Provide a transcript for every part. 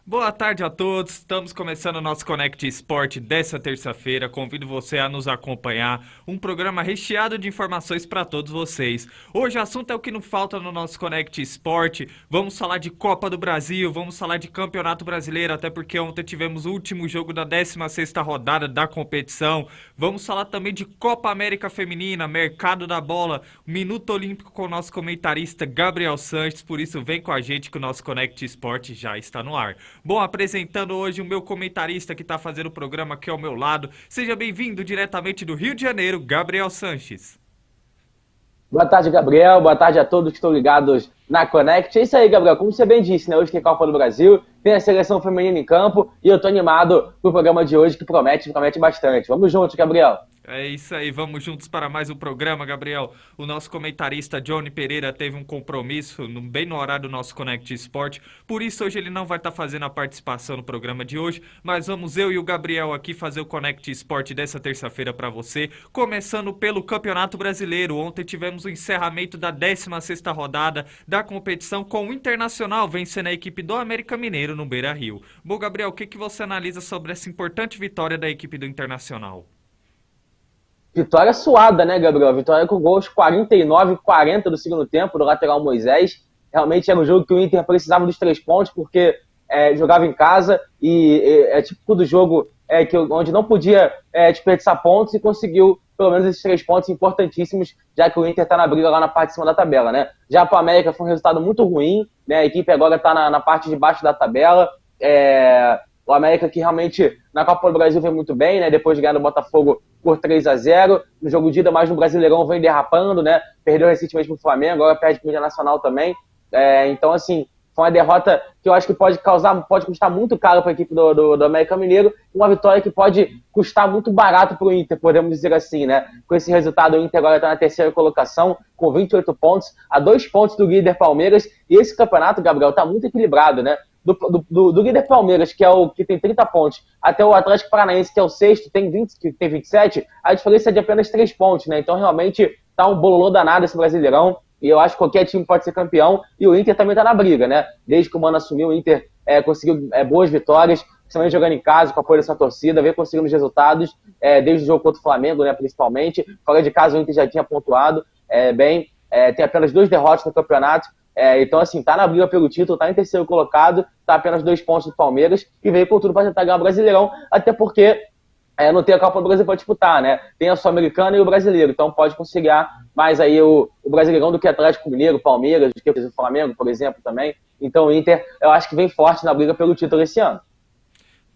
Boa tarde a todos, estamos começando o nosso Connect Sport dessa terça-feira. Convido você a nos acompanhar, um programa recheado de informações para todos vocês. Hoje o assunto é o que não falta no nosso Connect Sport. Vamos falar de Copa do Brasil, vamos falar de Campeonato Brasileiro, até porque ontem tivemos o último jogo da 16ª rodada da competição. Vamos falar também de Copa América Feminina, Mercado da Bola, Minuto Olímpico com o nosso comentarista Gabriel Sanches. Por isso vem com a gente que o nosso Connect Sport já está no ar. Bom, apresentando hoje o meu comentarista que está fazendo o programa aqui ao meu lado. Seja bem-vindo diretamente do Rio de Janeiro, Gabriel Sanches. Boa tarde, Gabriel. Boa tarde a todos que estão ligados na Connect. É isso aí, Gabriel. Como você bem disse, né? Hoje tem Copa do Brasil, tem a seleção feminina em campo e eu tô animado pro programa de hoje que promete bastante. Vamos juntos, Gabriel. É isso aí, vamos juntos para mais um programa, Gabriel. O nosso comentarista Johnny Pereira teve um compromisso bem no horário do nosso Connect Sport, por isso hoje ele não vai estar fazendo a participação no programa de hoje, mas vamos eu e o Gabriel aqui fazer o Connect Sport dessa terça-feira para você, começando pelo Campeonato Brasileiro. Ontem tivemos o encerramento da 16ª rodada da competição com o Internacional vencendo a equipe do América Mineiro no Beira-Rio. Bom, Gabriel, o que você analisa sobre essa importante vitória da equipe do Internacional? Vitória suada, né, Gabriel? Vitória com gols 49 e 40 do segundo tempo do lateral Moisés. Realmente era um jogo que o Inter precisava dos 3 pontos, porque jogava em casa e é típico do jogo onde não podia desperdiçar pontos e conseguiu pelo menos esses 3 pontos importantíssimos, já que o Inter está na briga lá na parte de cima da tabela, né? Já para o América foi um resultado muito ruim, né? A equipe agora está na parte de baixo da tabela. O América que realmente na Copa do Brasil vem muito bem, né? Depois de ganhar do Botafogo por 3-0. No jogo de ida, mais no Brasileirão, vem derrapando, né? Perdeu recentemente pro Flamengo, agora perde pro Internacional também. Então, assim, foi uma derrota que eu acho que pode custar muito caro para a equipe do América Mineiro, uma vitória que pode custar muito barato para o Inter, podemos dizer assim, né? Com esse resultado, o Inter agora está na terceira colocação, com 28 pontos, a 2 pontos do líder Palmeiras, e esse campeonato, Gabriel, está muito equilibrado, né? Do líder Palmeiras, que é o que tem 30 pontos, até o Atlético Paranaense, que é o sexto, que tem 27, a diferença é de apenas 3 pontos, né? Então, realmente, tá um bololô danado esse Brasileirão, e eu acho que qualquer time pode ser campeão, e o Inter também tá na briga, né? Desde que o Mano assumiu, o Inter conseguiu boas vitórias, principalmente jogando em casa, com o apoio dessa torcida, vem conseguindo os resultados, desde o jogo contra o Flamengo, né, principalmente. Fora de casa, o Inter já tinha pontuado bem, tem apenas 2 derrotas no campeonato. Então, assim, tá na briga pelo título, tá em terceiro colocado, tá apenas 2 pontos do Palmeiras e veio com tudo para tentar ganhar o Brasileirão, até porque não tem a Copa do Brasil para disputar, né? Tem a Sul-Americana e o Brasileiro, então pode conciliar mais aí o Brasileirão do que Atlético Mineiro, Palmeiras, do que o Flamengo, por exemplo, também. Então o Inter, eu acho que vem forte na briga pelo título esse ano.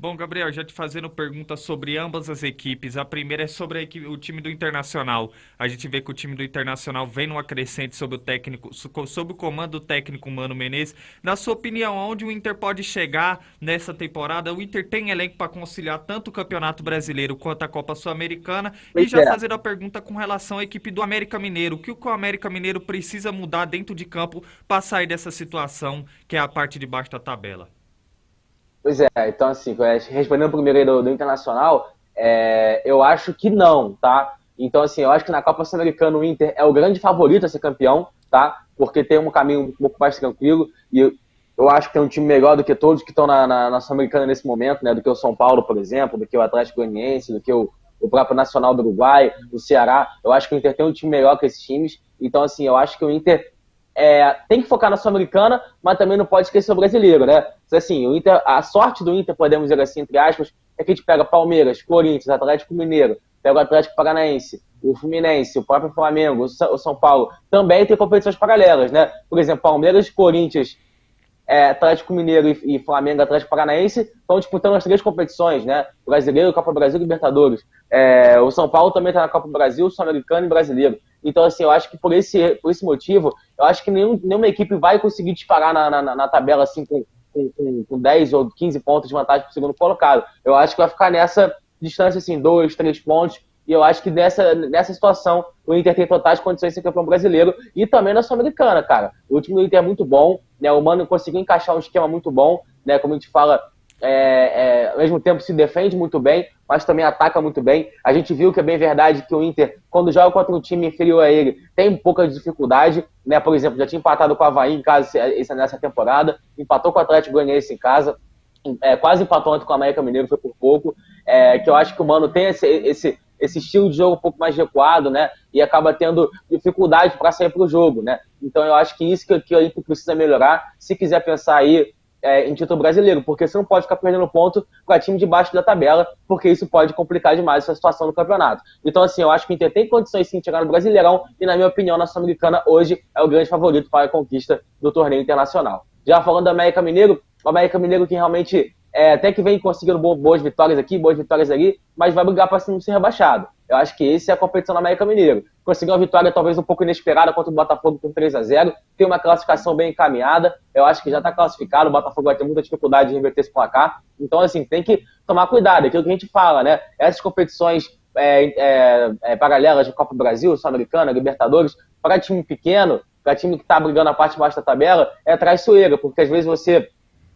Bom, Gabriel, já te fazendo perguntas sobre ambas as equipes. A primeira é sobre o time do Internacional. A gente vê que o time do Internacional vem numa crescente sob o comando do técnico Mano Menezes. Na sua opinião, onde o Inter pode chegar nessa temporada? O Inter tem elenco para conciliar tanto o Campeonato Brasileiro quanto a Copa Sul-Americana? E Pois já é. fazendo a pergunta com relação à equipe do América Mineiro. O que o América Mineiro precisa mudar dentro de campo para sair dessa situação que é a parte de baixo da tabela? Pois é, então assim, respondendo primeiro aí do Internacional, eu acho que não, tá? Então assim, eu acho que na Copa Sul-Americana o Inter é o grande favorito a ser campeão, tá? Porque tem um caminho um pouco mais tranquilo e eu acho que tem um time melhor do que todos que estão na Sul-Americana nesse momento, né? Do que o São Paulo, por exemplo, do que o Atlético Goianiense, do que o próprio Nacional do Uruguai, o Ceará. Eu acho que o Inter tem um time melhor que esses times, então assim, eu acho que o Inter tem que focar na Sul-Americana, mas também não pode esquecer o brasileiro, né? Assim, o Inter, a sorte do Inter, podemos dizer assim, entre aspas, é que a gente pega Palmeiras, Corinthians, Atlético Mineiro, pega o Atlético Paranaense, o Fluminense, o próprio Flamengo, o São Paulo, também tem competições paralelas, né? Por exemplo, Palmeiras, Corinthians, Atlético Mineiro e Flamengo, Atlético Paranaense estão disputando as 3 competições, né? Brasileiro, Copa do Brasil e Libertadores. O São Paulo também está na Copa do Brasil, Sul-Americano e Brasileiro. Então, assim, eu acho que por esse motivo, eu acho que nenhuma equipe vai conseguir disparar na tabela assim com 10 ou 15 pontos de vantagem para o segundo colocado. Eu acho que vai ficar nessa distância, assim, 2, 3 pontos. E eu acho que nessa situação o Inter tem totais condições de ser campeão brasileiro e também na Sul-Americana, cara. O time do Inter é muito bom, né? O Mano conseguiu encaixar um esquema muito bom, né? Como a gente fala, ao mesmo tempo se defende muito bem, mas também ataca muito bem. A gente viu que é bem verdade que o Inter, quando joga contra um time inferior a ele, tem pouca dificuldade, né? Por exemplo, já tinha empatado com o Avaí em casa nessa temporada, empatou com o Atlético Goianiense em casa. quase empatou ontem com o América Mineiro, foi por pouco, que eu acho que o Mano tem esse estilo de jogo um pouco mais recuado, né? E acaba tendo dificuldade para sair para o jogo, né? Então eu acho que isso que o Inter precisa melhorar, se quiser pensar aí em título brasileiro, porque você não pode ficar perdendo ponto para time de baixo da tabela, porque isso pode complicar demais essa situação no campeonato. Então, assim, eu acho que o Inter tem condições sim de chegar no Brasileirão e, na minha opinião, a Sul-Americana hoje é o grande favorito para a conquista do torneio internacional. Já falando do América Mineiro, o América Mineiro que realmente até que vem conseguindo boas vitórias aqui, boas vitórias ali, mas vai brigar para não ser rebaixado. Eu acho que esse é a competição do América Mineiro. Conseguiu uma vitória talvez um pouco inesperada contra o Botafogo por 3-0, tem uma classificação bem encaminhada, eu acho que já está classificado, o Botafogo vai ter muita dificuldade de reverter esse placar, então assim, tem que tomar cuidado, é aquilo que a gente fala, né? Essas competições paralelas de Copa do Brasil, Sul-Americana, Libertadores, para time pequeno, para time que está brigando na parte de baixo da tabela, é traiçoeira, porque às vezes você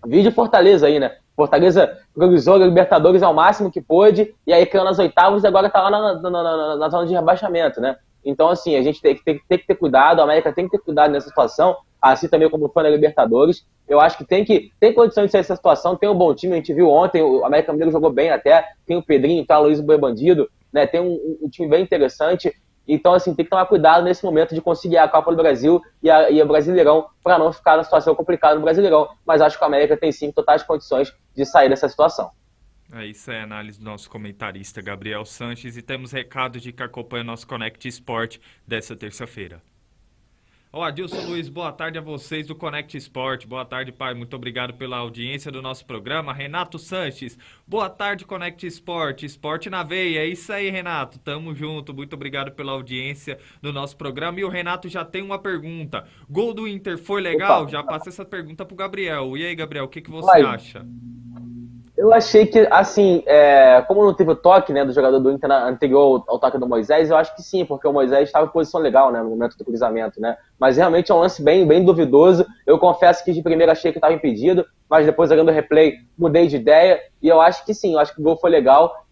vídeo Fortaleza aí, né? Fortaleza priorizou a Libertadores ao máximo que pôde, e aí caiu nas oitavas e agora tá lá na zona de rebaixamento, né? Então, assim, a gente tem que ter cuidado, a América tem que ter cuidado nessa situação, assim também como foi na Libertadores. Eu acho que tem condições de sair dessa situação, tem um bom time, a gente viu ontem, o América Mineiro jogou bem até, tem o Pedrinho, tá o Luiz Boi Bandido, né? Tem um time bem interessante. Então, assim, tem que tomar cuidado nesse momento de conseguir a Copa do Brasil e o Brasileirão para não ficar na situação complicada no Brasileirão. Mas acho que a América tem sim totais condições de sair dessa situação. Isso é a análise do nosso comentarista Gabriel Sanches e temos recados de que acompanha o nosso Connect Sport dessa terça-feira. Adilson Luiz, boa tarde a vocês do Connect Sport. Boa tarde, pai. Muito obrigado pela audiência do nosso programa. Renato Sanches, boa tarde, Connect Sport. Esporte na veia. É isso aí, Renato. Tamo junto. Muito obrigado pela audiência do nosso programa. E o Renato já tem uma pergunta. Gol do Inter foi legal? Opa. Já passei essa pergunta pro Gabriel. E aí, Gabriel, o que você acha? Eu achei que, assim, como não teve o toque, né, do jogador do Inter anterior ao toque do Moisés, eu acho que sim, porque o Moisés estava em posição legal, né, no momento do cruzamento, né, mas realmente é um lance bem, bem duvidoso. Eu confesso que de primeira achei que estava impedido, mas depois olhando o replay mudei de ideia e eu acho que sim, eu acho que o gol foi legal,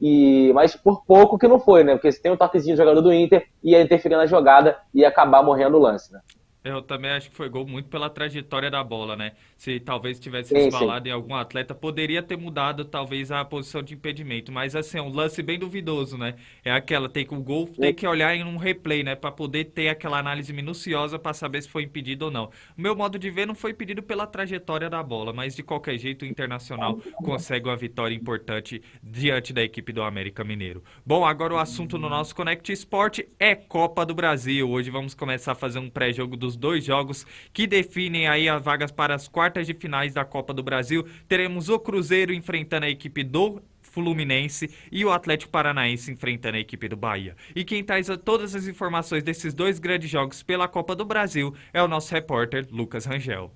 mas por pouco que não foi, né, porque se tem um toquezinho do jogador do Inter, ia interferir na jogada e ia acabar morrendo o lance, né. Eu também acho que foi gol muito pela trajetória da bola, né? Se talvez tivesse Sim, resbalado em algum atleta, poderia ter mudado talvez a posição de impedimento. Mas assim, é um lance bem duvidoso, né? É aquela, o gol tem que olhar em um replay, né? Pra poder ter aquela análise minuciosa pra saber se foi impedido ou não. O meu modo de ver não foi impedido pela trajetória da bola, mas de qualquer jeito o Internacional consegue uma vitória importante diante da equipe do América Mineiro. Bom, agora o assunto no nosso Connect Sport é Copa do Brasil. Hoje vamos começar a fazer um pré-jogo dos 2 jogos que definem aí as vagas para as quartas de finais da Copa do Brasil. Teremos o Cruzeiro enfrentando a equipe do Fluminense e o Atlético Paranaense enfrentando a equipe do Bahia. E quem traz todas as informações desses 2 grandes jogos pela Copa do Brasil é o nosso repórter Lucas Rangel.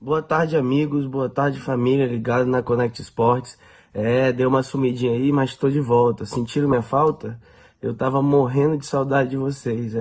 Boa tarde, amigos. Boa tarde, família ligada na Connect Sports. Deu uma sumidinha aí, mas estou de volta. Sentiram minha falta? Eu tava morrendo de saudade de vocês.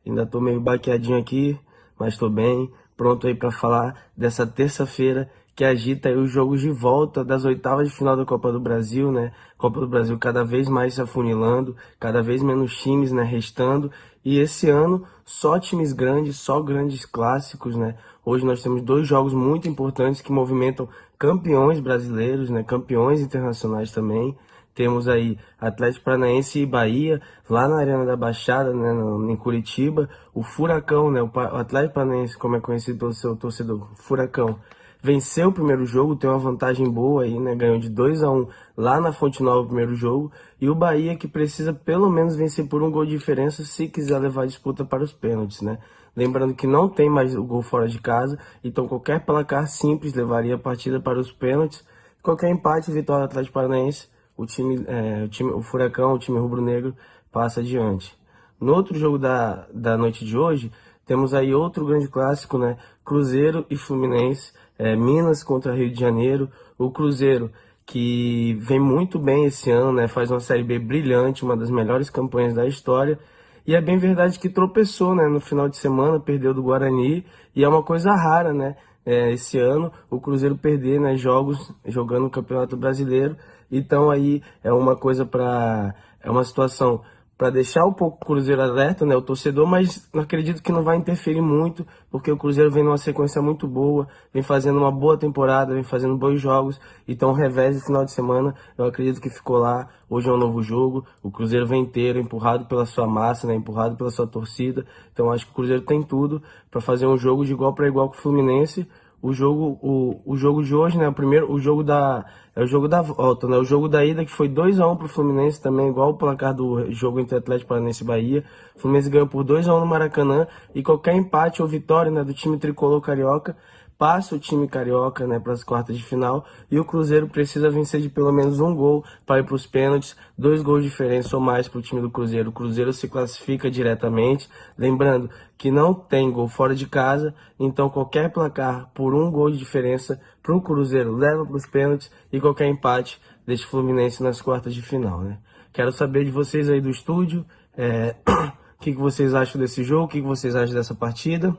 Ainda tô meio baqueadinho aqui, mas tô bem. Pronto aí para falar dessa terça-feira que agita aí os jogos de volta das oitavas de final da Copa do Brasil, né? Copa do Brasil cada vez mais se afunilando, cada vez menos times, né, restando. E esse ano, só times grandes, só grandes clássicos, né? Hoje nós temos 2 jogos muito importantes que movimentam campeões brasileiros, né? Campeões internacionais também. Temos aí Atlético Paranaense e Bahia, lá na Arena da Baixada, né, em Curitiba. O Furacão, né, o Atlético Paranaense, como é conhecido pelo seu torcedor, Furacão, venceu o primeiro jogo, tem uma vantagem boa aí, né, ganhou de 2-1 lá na Fonte Nova o primeiro jogo. E o Bahia que precisa pelo menos vencer por 1 gol de diferença se quiser levar a disputa para os pênaltis, né. Lembrando que não tem mais o gol fora de casa, então qualquer placar simples levaria a partida para os pênaltis. Qualquer empate, vitória do Atlético Paranaense, o Furacão, o time rubro-negro, passa adiante. No outro jogo da noite de hoje, temos aí outro grande clássico, né? Cruzeiro e Fluminense, Minas contra Rio de Janeiro. O Cruzeiro, que vem muito bem esse ano, né? Faz uma Série B brilhante, uma das melhores campanhas da história. E é bem verdade que tropeçou, né? No final de semana, perdeu do Guarani, e é uma coisa rara, né? Esse ano, o Cruzeiro perder, né, jogos jogando o Campeonato Brasileiro. Então aí é uma situação para deixar um pouco o Cruzeiro alerta, né, o torcedor, mas não acredito que não vai interferir muito, porque o Cruzeiro vem numa sequência muito boa, vem fazendo uma boa temporada, vem fazendo bons jogos, então o revés de final de semana, eu acredito que ficou lá, hoje é um novo jogo, o Cruzeiro vem inteiro, empurrado pela sua massa, né, empurrado pela sua torcida, então acho que o Cruzeiro tem tudo para fazer um jogo de igual para igual com o Fluminense. O jogo de hoje, né, é o jogo da volta, né, o jogo da ida que foi 2-1 pro Fluminense também, igual o placar do jogo entre Atlético Paranaense e Bahia. O Fluminense ganhou por 2-1 no Maracanã e qualquer empate ou vitória, né, do time tricolor carioca passa o time carioca, né, para as quartas de final, e o Cruzeiro precisa vencer de pelo menos um gol para ir para os pênaltis, 2 gols de diferença ou mais para o time do Cruzeiro. O Cruzeiro se classifica diretamente, lembrando que não tem gol fora de casa, então qualquer placar por um gol de diferença para o Cruzeiro leva para os pênaltis e qualquer empate deixa o Fluminense nas quartas de final, né. Quero saber de vocês aí do estúdio, o que vocês acham desse jogo, o que vocês acham dessa partida.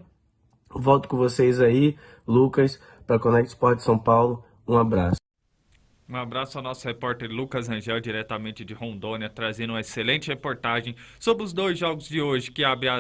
Volto com vocês aí, Lucas, para Connect Sport São Paulo. Um abraço. Um abraço ao nosso repórter Lucas Rangel, diretamente de Rondônia, trazendo uma excelente reportagem sobre os 2 jogos de hoje que abrem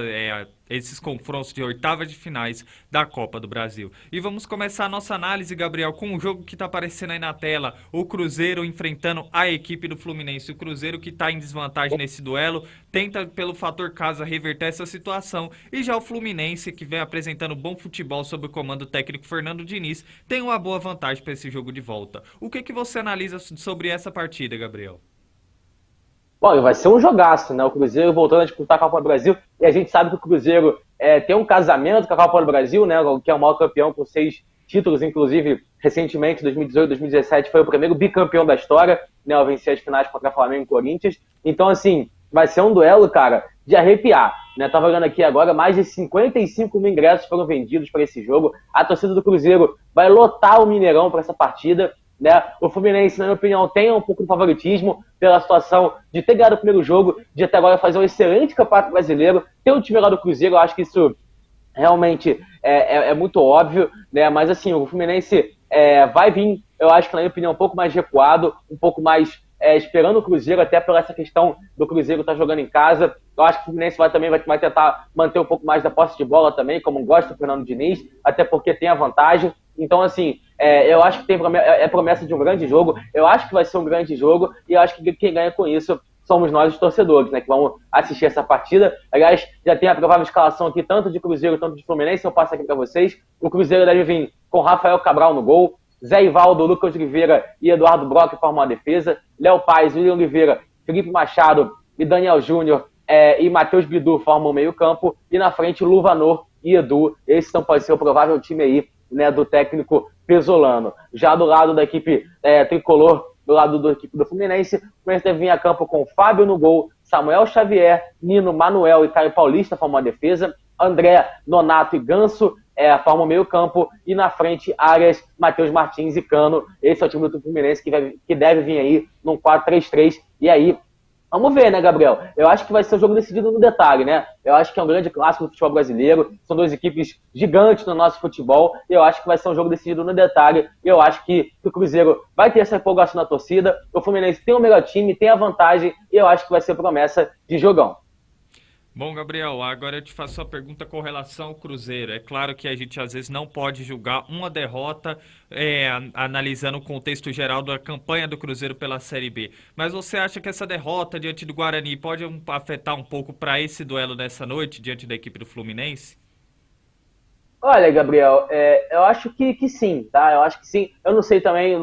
esses confrontos de oitavas de finais da Copa do Brasil. E vamos começar a nossa análise, Gabriel, com o jogo que está aparecendo aí na tela, o Cruzeiro enfrentando a equipe do Fluminense. O Cruzeiro que está em desvantagem nesse duelo, tenta pelo fator casa reverter essa situação, e já o Fluminense, que vem apresentando bom futebol sob o comando técnico Fernando Diniz, tem uma boa vantagem para esse jogo de volta. O que você analisa sobre essa partida, Gabriel? Bom, vai ser um jogaço, né? O Cruzeiro voltando a disputar a Copa do Brasil. E a gente sabe que o Cruzeiro tem um casamento com a Copa do Brasil, né? Que é o maior campeão com 6 títulos, inclusive recentemente, 2018, 2017, foi o primeiro bicampeão da história, né? Ao vencer as finais contra Flamengo e Corinthians. Então, assim, vai ser um duelo, cara, de arrepiar, né? Tava olhando aqui agora, mais de 55 mil ingressos foram vendidos para esse jogo. A torcida do Cruzeiro vai lotar o Mineirão para essa partida, né? O Fluminense, na minha opinião, tem um pouco de favoritismo pela situação de ter ganhado o primeiro jogo, de até agora fazer um excelente campeonato brasileiro, ter um time lá do Cruzeiro. Eu acho que isso realmente é muito óbvio, né? Mas assim, o Fluminense vai vir, eu acho que na minha opinião, um pouco mais recuado, um pouco mais esperando o Cruzeiro, até pela essa questão do Cruzeiro estar jogando em casa. Eu acho que o Fluminense vai tentar manter um pouco mais da posse de bola também, como gosta o Fernando Diniz, até porque tem a vantagem. Então, assim, eu acho que é promessa de um grande jogo. Eu acho que vai ser um grande jogo, e eu acho que quem ganha com isso somos nós, os torcedores, né, que vamos assistir essa partida. Aliás, já tem a provável escalação aqui, tanto de Cruzeiro quanto de Fluminense. Eu passo aqui para vocês. O Cruzeiro deve vir com Rafael Cabral no gol, Zé Ivaldo, Lucas Oliveira e Eduardo Brock formam a defesa, Léo Paz, William Oliveira, Felipe Machado e Daniel Júnior e Matheus Bidu formam o meio campo, e na frente Luvanor e Edu. Esse então pode ser o provável time aí, né, do técnico pesolano. Já do lado da equipe tricolor, do lado da equipe do Fluminense, o Fluminense deve vir a campo com Fábio no gol, Samuel Xavier, Nino, Manuel e Caio Paulista formam a defesa, André, Nonato e Ganso formam o meio campo, e na frente Arias, Matheus Martins e Cano. Esse é o time do Fluminense que deve vir aí num 4-3-3, e aí vamos ver, né, Gabriel? Eu acho que vai ser um jogo decidido no detalhe, né? Eu acho que é um grande clássico do futebol brasileiro. São 2 equipes gigantes no nosso futebol. E eu acho que vai ser um jogo decidido no detalhe. E eu acho que o Cruzeiro vai ter essa empolgação na torcida. O Fluminense tem o melhor time, tem a vantagem. E eu acho que vai ser promessa de jogão. Bom, Gabriel, agora eu te faço a pergunta com relação ao Cruzeiro. É claro que a gente às vezes não pode julgar uma derrota analisando o contexto geral da campanha do Cruzeiro pela Série B. Mas você acha que essa derrota diante do Guarani pode afetar um pouco para esse duelo dessa noite, diante da equipe do Fluminense? Olha, Gabriel, eu acho que sim, tá? Eu acho que sim. Eu não sei também,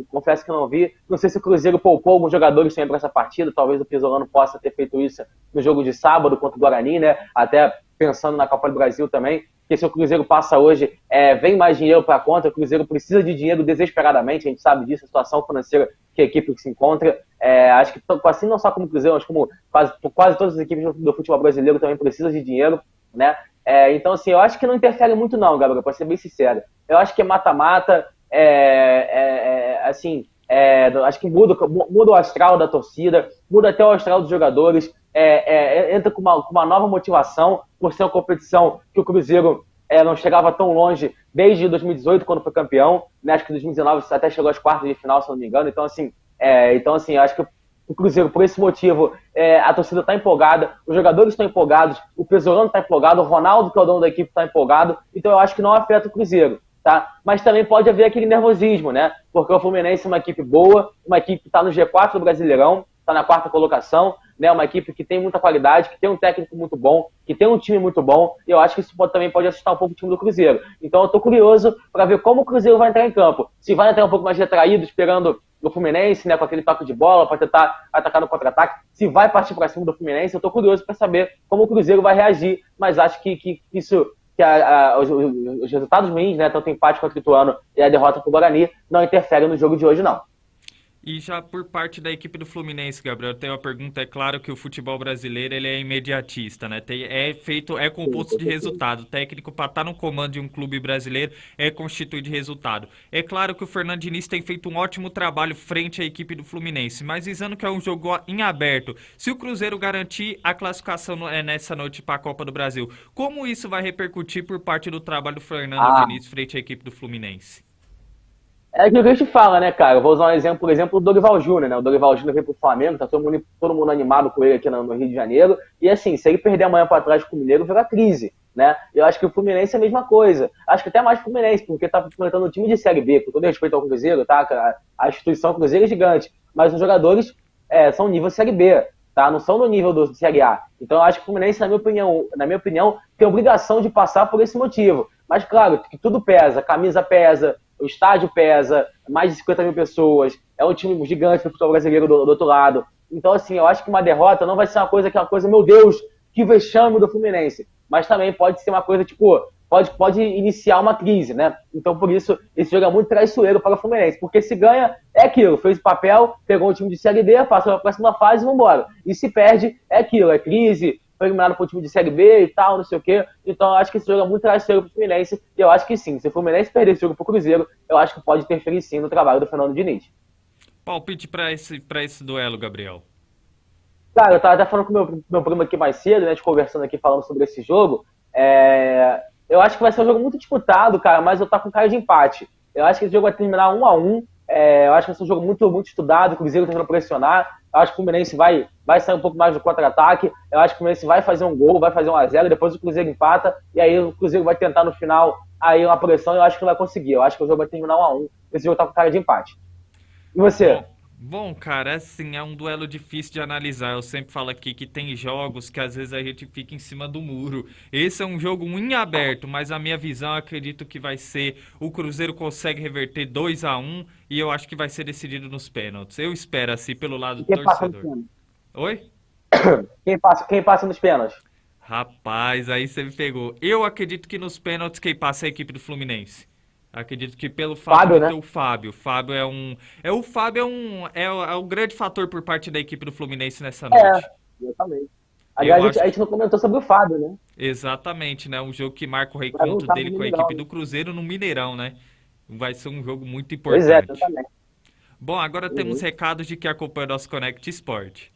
confesso que eu não vi. Não sei se o Cruzeiro poupou alguns jogadores também para essa partida. Talvez o Pesolano possa ter feito isso no jogo de sábado contra o Guarani, né? Até pensando na Copa do Brasil também. Porque se o Cruzeiro passa hoje, vem mais dinheiro para a conta. O Cruzeiro precisa de dinheiro desesperadamente. A gente sabe disso, a situação financeira que a equipe se encontra. Acho que assim, não só como o Cruzeiro, mas como quase todas as equipes do futebol brasileiro também precisam de dinheiro, né? Então, assim, eu acho que não interfere muito não, Gabriel, pra ser bem sincero. Eu acho que é mata-mata, acho que muda o astral da torcida, muda até o astral dos jogadores, entra com uma nova motivação, por ser uma competição que o Cruzeiro não chegava tão longe desde 2018, quando foi campeão, né? Acho que em 2019 até chegou às quartas de final, se não me engano. Então, assim, eu acho que o Cruzeiro, por esse motivo, a torcida está empolgada, os jogadores estão empolgados, o Pesolano está empolgado, o Ronaldo, que é o dono da equipe, está empolgado, então eu acho que não afeta o Cruzeiro, tá? Mas também pode haver aquele nervosismo, né? Porque o Fluminense é uma equipe boa, uma equipe que está no G4 do Brasileirão, está na 4ª colocação, né? Uma equipe que tem muita qualidade, que tem um técnico muito bom, que tem um time muito bom, e eu acho que isso também pode assustar um pouco o time do Cruzeiro. Então eu tô curioso para ver como o Cruzeiro vai entrar em campo. Se vai entrar um pouco mais retraído, esperando o Fluminense, né, com aquele toque de bola, para tentar atacar no contra-ataque, se vai partir para cima do Fluminense, eu tô curioso para saber como o Cruzeiro vai reagir, mas acho que os resultados ruins, né, tanto o empate contra o Ituano e a derrota pro Guarani, não interferem no jogo de hoje, não. E já por parte da equipe do Fluminense, Gabriel, tem uma pergunta. É claro que o futebol brasileiro ele é imediatista, né? É composto de resultado. O técnico, para estar no comando de um clube brasileiro, é constituído de resultado. É claro que o Fernando Diniz tem feito um ótimo trabalho frente à equipe do Fluminense, mas visando que é um jogo em aberto, se o Cruzeiro garantir a classificação nessa noite para a Copa do Brasil, como isso vai repercutir por parte do trabalho do Fernando Diniz frente à equipe do Fluminense? É aquilo que a gente fala, né, cara? Eu vou usar um exemplo, por exemplo, do Dorival Júnior, né? O Dorival Júnior veio pro Flamengo, tá todo mundo animado com ele aqui no Rio de Janeiro. E assim, se ele perder amanhã para trás com o Mineiro, vira crise, né? Eu acho que o Fluminense é a mesma coisa. Acho que até mais o Fluminense, porque tá enfrentando um time de Série B, com todo respeito ao Cruzeiro, tá? A instituição Cruzeiro é gigante, mas os jogadores são nível Série B, tá? Não são no nível do Série A. Então eu acho que o Fluminense, na minha opinião, tem obrigação de passar por esse motivo. Mas claro, que tudo pesa, a camisa pesa, o estádio pesa, mais de 50 mil pessoas, é um time gigante do futebol brasileiro do outro lado. Então, assim, eu acho que uma derrota não vai ser uma coisa, meu Deus, que vexame do Fluminense. Mas também pode ser uma coisa, tipo, pode iniciar uma crise, né? Então, por isso, esse jogo é muito traiçoeiro para o Fluminense. Porque se ganha, é aquilo, fez o papel, pegou um time de Série B, passou para a próxima fase e vambora. E se perde, é aquilo, é crise, foi eliminado por um time de Série B e tal, não sei o quê. Então eu acho que esse jogo é muito traiçoeiro pro Fluminense. E eu acho que sim, se o Fluminense perder esse jogo pro Cruzeiro, eu acho que pode interferir sim no trabalho do Fernando Diniz. Palpite para esse duelo, Gabriel. Cara, eu tava até falando com o meu primo aqui mais cedo, né, a gente conversando aqui, falando sobre esse jogo. Eu acho que vai ser um jogo muito disputado, cara, mas eu tô com cara de empate. Eu acho que esse jogo vai terminar 1-1. Eu acho que vai ser um jogo muito, muito estudado, o Cruzeiro tentando pressionar. Eu acho que o Fluminense vai sair um pouco mais do contra-ataque. Eu acho que o Fluminense vai fazer um gol, vai fazer 1-0, depois o Cruzeiro empata, e aí o Cruzeiro vai tentar no final aí uma pressão e eu acho que não vai conseguir. Eu acho que o jogo vai terminar 1-1. Esse jogo tá com cara de empate. E você? Bom, cara, assim, é um duelo difícil de analisar. Eu sempre falo aqui que tem jogos que às vezes a gente fica em cima do muro. Esse é um jogo em aberto, mas a minha visão, eu acredito que vai ser o Cruzeiro consegue reverter 2-1 e eu acho que vai ser decidido nos pênaltis. Eu espero assim pelo lado do torcedor. Oi? Quem passa nos pênaltis? Rapaz, aí você me pegou. Eu acredito que nos pênaltis quem passa é a equipe do Fluminense. Acredito que pelo fato de ter o Fábio. O Fábio é um grande fator por parte da equipe do Fluminense nessa noite. Exatamente. Aliás, a gente não comentou sobre o Fábio, né? Exatamente, né? Um jogo que marca o reencontro dele com a equipe do Cruzeiro no Mineirão, né? Vai ser um jogo muito importante. Pois é, exatamente. Bom, agora temos recados de quem acompanha o nosso Connect Sport.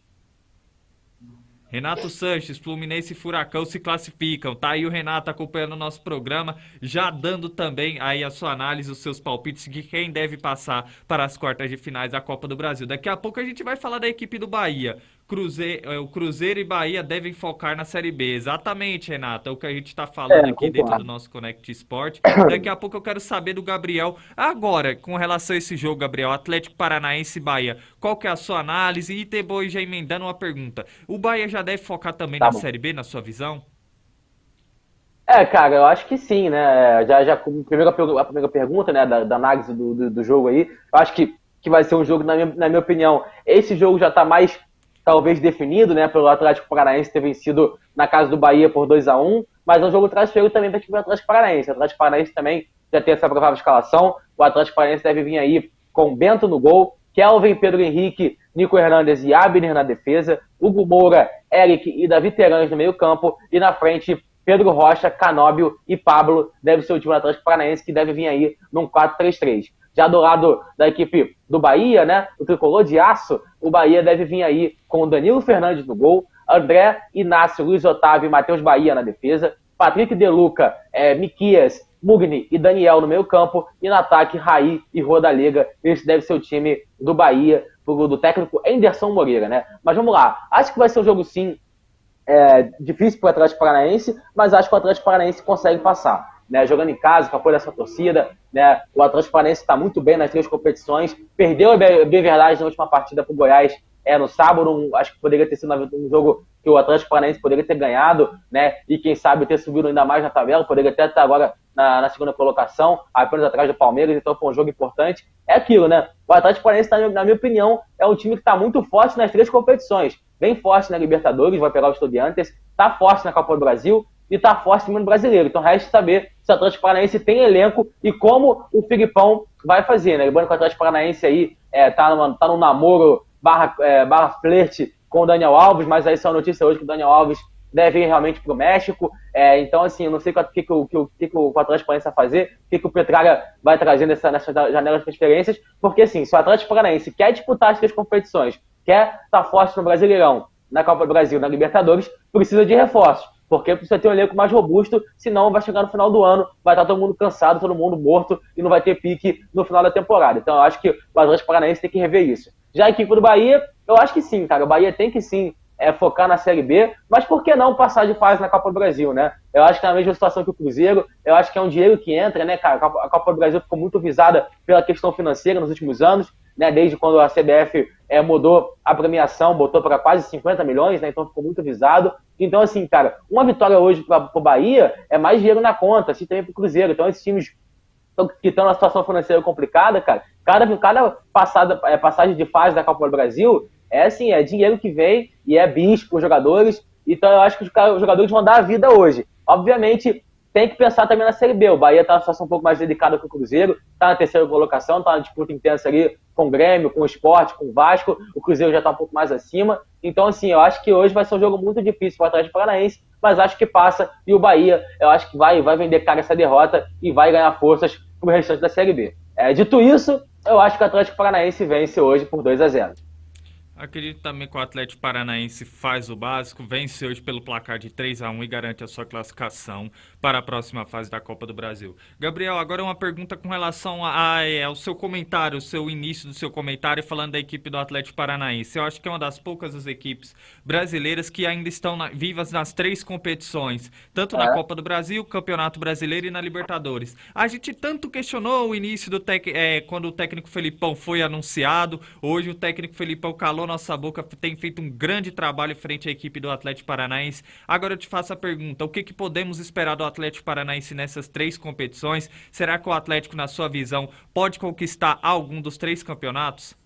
Renato Sanches, Fluminense e Furacão se classificam. Tá aí o Renato acompanhando o nosso programa, já dando também aí a sua análise, os seus palpites de quem deve passar para as quartas de finais da Copa do Brasil. Daqui a pouco a gente vai falar da equipe do Bahia. O Cruzeiro e Bahia devem focar na Série B. Exatamente, Renato, é o que a gente está falando aqui dentro do nosso Connect Sport. Daqui a pouco eu quero saber do Gabriel. Agora, com relação a esse jogo, Gabriel, Atlético Paranaense e Bahia, qual que é a sua análise? E depois já emendando uma pergunta. O Bahia já deve focar também na Série B, na sua visão? Cara, eu acho que sim, né? Já a primeira pergunta, né, da análise do jogo aí, eu acho que vai ser um jogo, na minha opinião, esse jogo já está mais talvez definido, né, pelo Atlético Paranaense ter vencido na casa do Bahia por 2-1, mas é um jogo traiçoeiro também da equipe do Atlético Paranaense. O Atlético Paranaense também já tem essa provável escalação. O Atlético Paranaense deve vir aí com Bento no gol, Kelvin, Pedro Henrique, Nico Hernandes e Abner na defesa, Hugo Moura, Eric e Davi Terãs no meio campo, e na frente Pedro Rocha, Canóbio e Pablo deve ser o time do Atlético Paranaense, que deve vir aí num 4-3-3. Já do lado da equipe do Bahia, né, o tricolor de aço, o Bahia deve vir aí com o Danilo Fernandes no gol, André, Inácio, Luiz Otávio e Matheus Bahia na defesa, Patrick De Luca, Miquias, Mugni e Daniel no meio campo, e no ataque, Raí e Rodalega. Esse deve ser o time do Bahia. do técnico Anderson Moreira, né? Mas vamos lá, acho que vai ser um jogo sim difícil para o Atlético Paranaense, mas acho que o Atlético Paranaense consegue passar, né? Jogando em casa, com apoio da sua torcida, né? O Atlético Paranaense está muito bem nas 3 competições, perdeu bem verdade na última partida para o Goiás no sábado, acho que poderia ter sido um jogo que o Atlético Paranaense poderia ter ganhado, né? E quem sabe ter subido ainda mais na tabela, poderia até estar agora na segunda colocação, apenas atrás do Palmeiras, então foi um jogo importante. É aquilo, né? O Atlético Paranaense, na minha opinião, é um time que está muito forte nas 3 competições. Bem forte na Libertadores, vai pegar o Estudiantes, está forte na Copa do Brasil e está forte no Brasileiro. Então resta saber se o Atlético Paranaense tem elenco e como o Filipão vai fazer, né? Lembrando que o Atlético Paranaense aí tá num namoro barra flerte com o Daniel Alves, mas aí só a notícia hoje que o Daniel Alves deve ir realmente para o México. Então, assim, eu não sei o que o Atlético Paranaense vai fazer, o que o Petralha vai trazer nessa janela de transferências, porque, assim, se o Atlético Paranaense quer disputar as 3 competições, quer estar forte no Brasileirão, na Copa do Brasil, na Libertadores, precisa de reforços, porque precisa ter um elenco mais robusto, senão vai chegar no final do ano, vai estar todo mundo cansado, todo mundo morto, e não vai ter pique no final da temporada. Então, eu acho que o Atlético Paranaense tem que rever isso. Já a equipe do Bahia, eu acho que sim, cara. O Bahia tem que sim focar na Série B, mas por que não passar de fase na Copa do Brasil, né? Eu acho que é a mesma situação que o Cruzeiro, eu acho que é um dinheiro que entra, né, cara? A Copa do Brasil ficou muito visada pela questão financeira nos últimos anos, né? Desde quando a CBF mudou a premiação, botou para quase 50 milhões, né? Então ficou muito visado. Então, assim, cara, uma vitória hoje para o Bahia é mais dinheiro na conta, assim também para o Cruzeiro. Então, esses times que estão numa situação financeira complicada, cara, cada passagem de fase da Copa do Brasil assim, é dinheiro que vem e é bicho para os jogadores. Então eu acho que os jogadores vão dar a vida hoje. Obviamente, tem que pensar também na Série B. O Bahia está numa situação um pouco mais delicada que o Cruzeiro, está na 3ª colocação, está na disputa intensa ali com o Grêmio, com o Sport, com o Vasco. O Cruzeiro já está um pouco mais acima. Então, assim, eu acho que hoje vai ser um jogo muito difícil para o Atlético Paranaense, mas acho que passa. E o Bahia, eu acho que vai vender cara essa derrota e vai ganhar forças para o restante da Série B. Dito isso, eu acho que o Atlético Paranaense vence hoje por 2-0. Acredito também que o Atlético Paranaense faz o básico, vence hoje pelo placar de 3-1 e garante a sua classificação para a próxima fase da Copa do Brasil. Gabriel, agora uma pergunta com relação ao seu comentário, o seu início do seu comentário falando da equipe do Atlético Paranaense. Eu acho que é uma das poucas das equipes brasileiras que ainda estão vivas nas 3 competições, tanto na Copa do Brasil, Campeonato Brasileiro e na Libertadores. A gente tanto questionou o início quando o técnico Felipão foi anunciado. Hoje o técnico Felipão calou nossa boca, tem feito um grande trabalho frente à equipe do Atlético Paranaense. Agora eu te faço a pergunta, o que podemos esperar do Atlético Paranaense nessas 3 competições? Será que o Atlético, na sua visão, pode conquistar algum dos 3 campeonatos?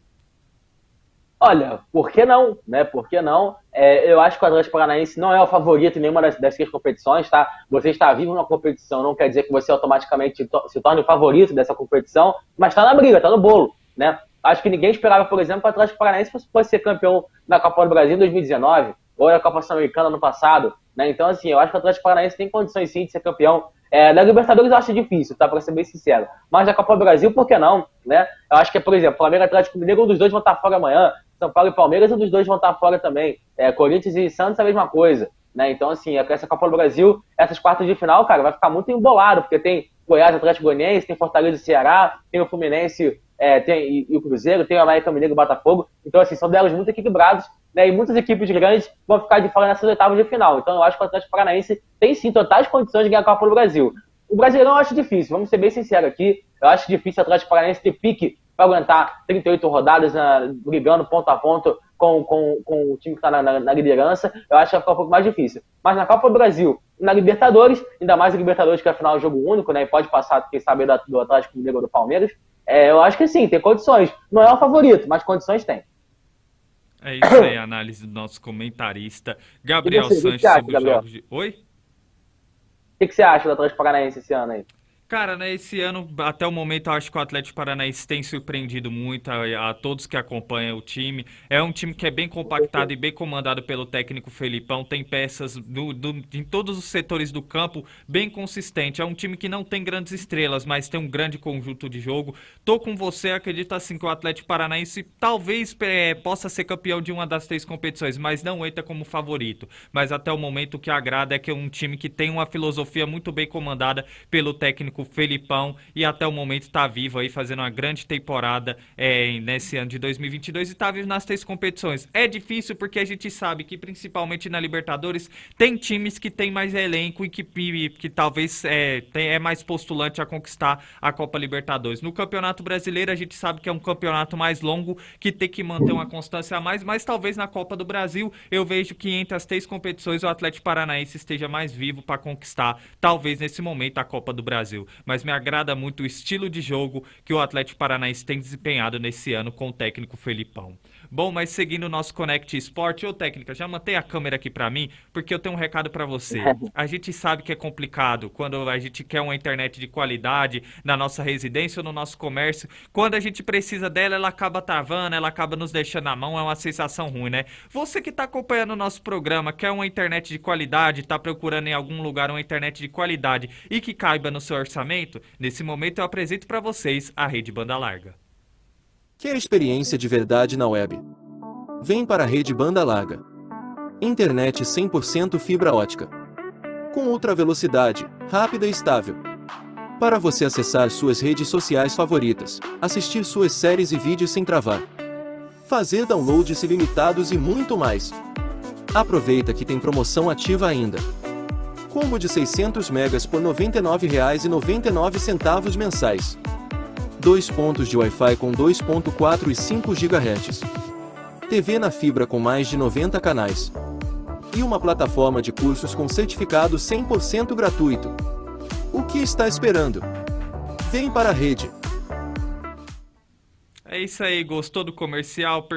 Olha, por que não? Né? Por que não? Eu acho que o Atlético Paranaense não é o favorito em nenhuma das 3 competições, tá? Você está vivo na competição não quer dizer que você automaticamente se torne o favorito dessa competição, mas está na briga, está no bolo, né? Acho que ninguém esperava, por exemplo, que o Atlético Paranaense fosse ser campeão da Copa do Brasil em 2019, ou da Copa Sul-Americana no passado, né? Então, assim, eu acho que o Atlético Paranaense tem condições sim de ser campeão. Da Libertadores eu acho difícil, tá? Pra ser bem sincero. Mas da Copa do Brasil, por que não? Né? Eu acho que, por exemplo, Flamengo e Atlético Mineiro, um dos dois vão estar fora amanhã. São Paulo e Palmeiras, um dos dois vão estar fora também. Corinthians e Santos, a mesma coisa. Né? Então, assim, essa Copa do Brasil, essas quartas de final, cara, vai ficar muito embolado, porque tem Goiás, Atlético Goianiense, tem Fortaleza e Ceará, tem o Fluminense e o Cruzeiro, tem o América Mineiro e o Botafogo. Então, assim, são duelos muito equilibrados, né? E muitas equipes grandes vão ficar de fora nessas oitavas de final. Então, eu acho que o Atlético Paranaense tem, sim, totais condições de ganhar a Copa do Brasil. O Brasileirão eu acho difícil, vamos ser bem sinceros aqui. Eu acho difícil o Atlético Paranaense ter pique para aguentar 38 rodadas brigando ponto a ponto com o time que está na liderança. Eu acho que vai ficar um pouco mais difícil. Mas na Copa do Brasil, na Libertadores, ainda mais a Libertadores que afinal é um jogo único, né? E pode passar, quem sabe, do Atlético Mineiro ou do Palmeiras. Eu acho que sim, tem condições. Não é o favorito, mas condições tem. É isso aí, a análise do nosso comentarista Gabriel Sanches sobre os jogos de... Oi? O que você acha do Atlético Paranaense esse ano aí? Cara, né, esse ano, até o momento, eu acho que o Atlético Paranaense tem surpreendido muito a todos que acompanham o time. É um time que é bem compactado e bem comandado pelo técnico Felipão. Tem peças em todos os setores do campo bem consistente. É um time que não tem grandes estrelas, mas tem um grande conjunto de jogo. Tô com você, acredito assim que o Atlético Paranaense talvez possa ser campeão de uma das 3 competições, mas não entra como favorito. Mas até o momento o que agrada é que é um time que tem uma filosofia muito bem comandada pelo técnico técnico Felipão e até o momento está vivo aí, fazendo uma grande temporada nesse ano de 2022 e está vivo nas 3 competições. É difícil porque a gente sabe que principalmente na Libertadores tem times que tem mais elenco e que talvez é mais postulante a conquistar a Copa Libertadores. No Campeonato Brasileiro a gente sabe que é um campeonato mais longo, que tem que manter uma constância a mais, mas talvez na Copa do Brasil eu vejo que entre as 3 competições o Atlético Paranaense esteja mais vivo para conquistar, talvez nesse momento, a Copa do Brasil. Mas me agrada muito o estilo de jogo que o Atlético Paranaense tem desempenhado nesse ano com o técnico Felipão. Bom, mas seguindo o nosso Connect Sport, técnica, já mantém a câmera aqui para mim, porque eu tenho um recado para você. A gente sabe que é complicado quando a gente quer uma internet de qualidade na nossa residência ou no nosso comércio. Quando a gente precisa dela, ela acaba travando, ela acaba nos deixando na mão, é uma sensação ruim, né? Você que está acompanhando o nosso programa, quer uma internet de qualidade, está procurando em algum lugar uma internet de qualidade e que caiba no seu orçamento, nesse momento eu apresento para vocês a Rede Banda Larga. Quer experiência de verdade na web? Vem para a Rede Banda Larga. Internet 100% fibra ótica. Com ultra velocidade, rápida e estável. Para você acessar suas redes sociais favoritas, assistir suas séries e vídeos sem travar, fazer downloads ilimitados e muito mais. Aproveita que tem promoção ativa ainda. Combo de 600 megas por R$ 99,99 mensais. 2 pontos de Wi-Fi com 2.4 e 5 GHz. TV na fibra com mais de 90 canais. E uma plataforma de cursos com certificado 100% gratuito. O que está esperando? Vem para a rede. É isso aí, gostou do comercial?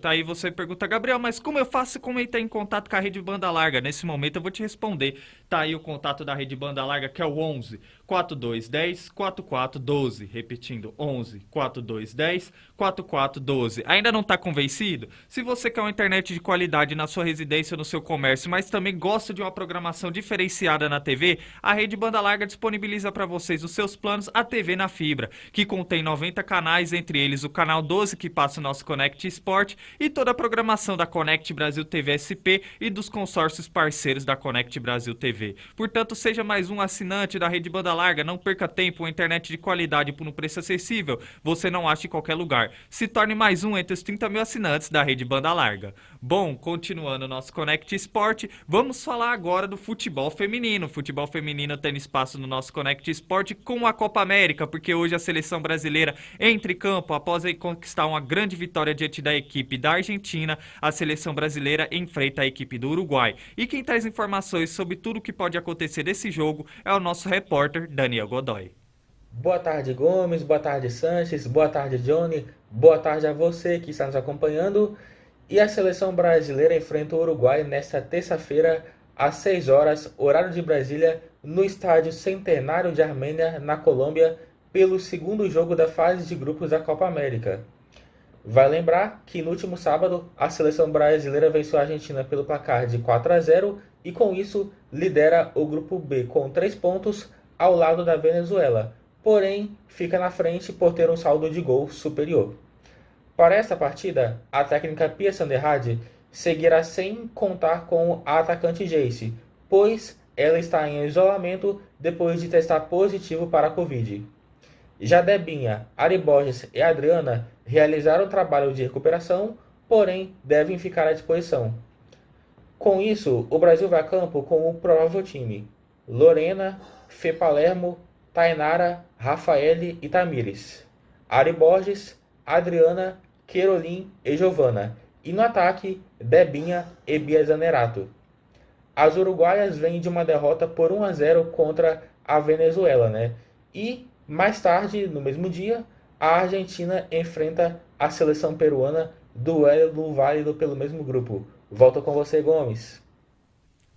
Tá aí, você pergunta, Gabriel, mas como eu faço como entrar em contato com a Rede Banda Larga? Nesse momento eu vou te responder. Tá aí o contato da Rede Banda Larga, que é o 11 4210 4412. Repetindo, 11 4210 4412. Ainda não tá convencido? Se você quer uma internet de qualidade na sua residência ou no seu comércio, mas também gosta de uma programação diferenciada na TV, a Rede Banda Larga disponibiliza para vocês os seus planos a TV na fibra, que contém 90 canais, entre eles o canal 12, que passa o nosso Connect Sport, e toda a programação da Connect Brasil TV SP e dos consórcios parceiros da Connect Brasil TV. Portanto, seja mais um assinante da Rede Banda Larga, não perca tempo, uma internet de qualidade por um preço acessível, você não acha em qualquer lugar. Se torne mais um entre os 30 mil assinantes da Rede Banda Larga. Bom, continuando o nosso Connect Sport, vamos falar agora do futebol feminino. Futebol feminino tendo espaço no nosso Connect Sport com a Copa América, porque hoje a seleção brasileira entra em campo após aí conquistar uma grande vitória diante da equipe da Argentina. A seleção brasileira enfrenta a equipe do Uruguai. E quem traz informações sobre tudo o que pode acontecer nesse jogo é o nosso repórter Daniel Godoy. Boa tarde, Gomes, boa tarde, Sanches, boa tarde, Johnny, boa tarde a você que está nos acompanhando. E a seleção brasileira enfrenta o Uruguai nesta terça-feira, às 6 horas, horário de Brasília, no estádio Centenário de Armênia, na Colômbia, pelo segundo jogo da fase de grupos da Copa América. Vai lembrar que no último sábado, a seleção brasileira venceu a Argentina pelo placar de 4-0 e com isso lidera o grupo B com 3 pontos ao lado da Venezuela, porém fica na frente por ter um saldo de gol superior. Para esta partida, a técnica Pia Sanderhadi seguirá sem contar com a atacante Jace, pois ela está em isolamento depois de testar positivo para a Covid. Já Debinha, Ari Borges e Adriana realizaram o trabalho de recuperação, porém devem ficar à disposição. Com isso, o Brasil vai a campo com o provável time: Lorena, Fê Palermo, Tainara, Rafaele e Tamires, Ari Borges, Adriana, Querolin e Giovana, e no ataque, Debinha e Bia Zanerato. As uruguaias vêm de uma derrota por 1-0 contra a Venezuela, E mais tarde, no mesmo dia, a Argentina enfrenta a seleção peruana, duelo válido pelo mesmo grupo. Volto com você, Gomes.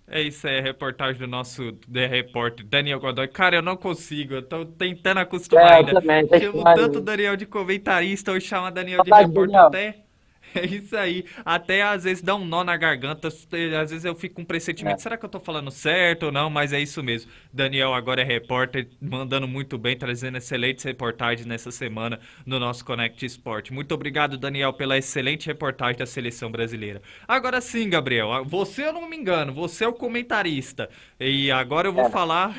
É isso aí, a reportagem do nosso repórter Daniel Godoy. Cara, eu não consigo, eu tô tentando acostumar ainda. Também, Chamo tanto o Daniel de comentarista, ou chama Daniel de repórter Daniel. até. É isso aí. Até às vezes dá um nó na garganta. Às vezes eu fico com um É. pressentimento. Será que eu tô falando certo ou não? Mas é isso mesmo. Daniel agora é repórter, mandando muito bem, trazendo excelentes reportagens nessa semana no nosso Connect Sport. Muito obrigado, Daniel, pela excelente reportagem da seleção brasileira. Agora sim, Gabriel. Você, eu não me engano, você é o comentarista. E agora eu vou É. falar.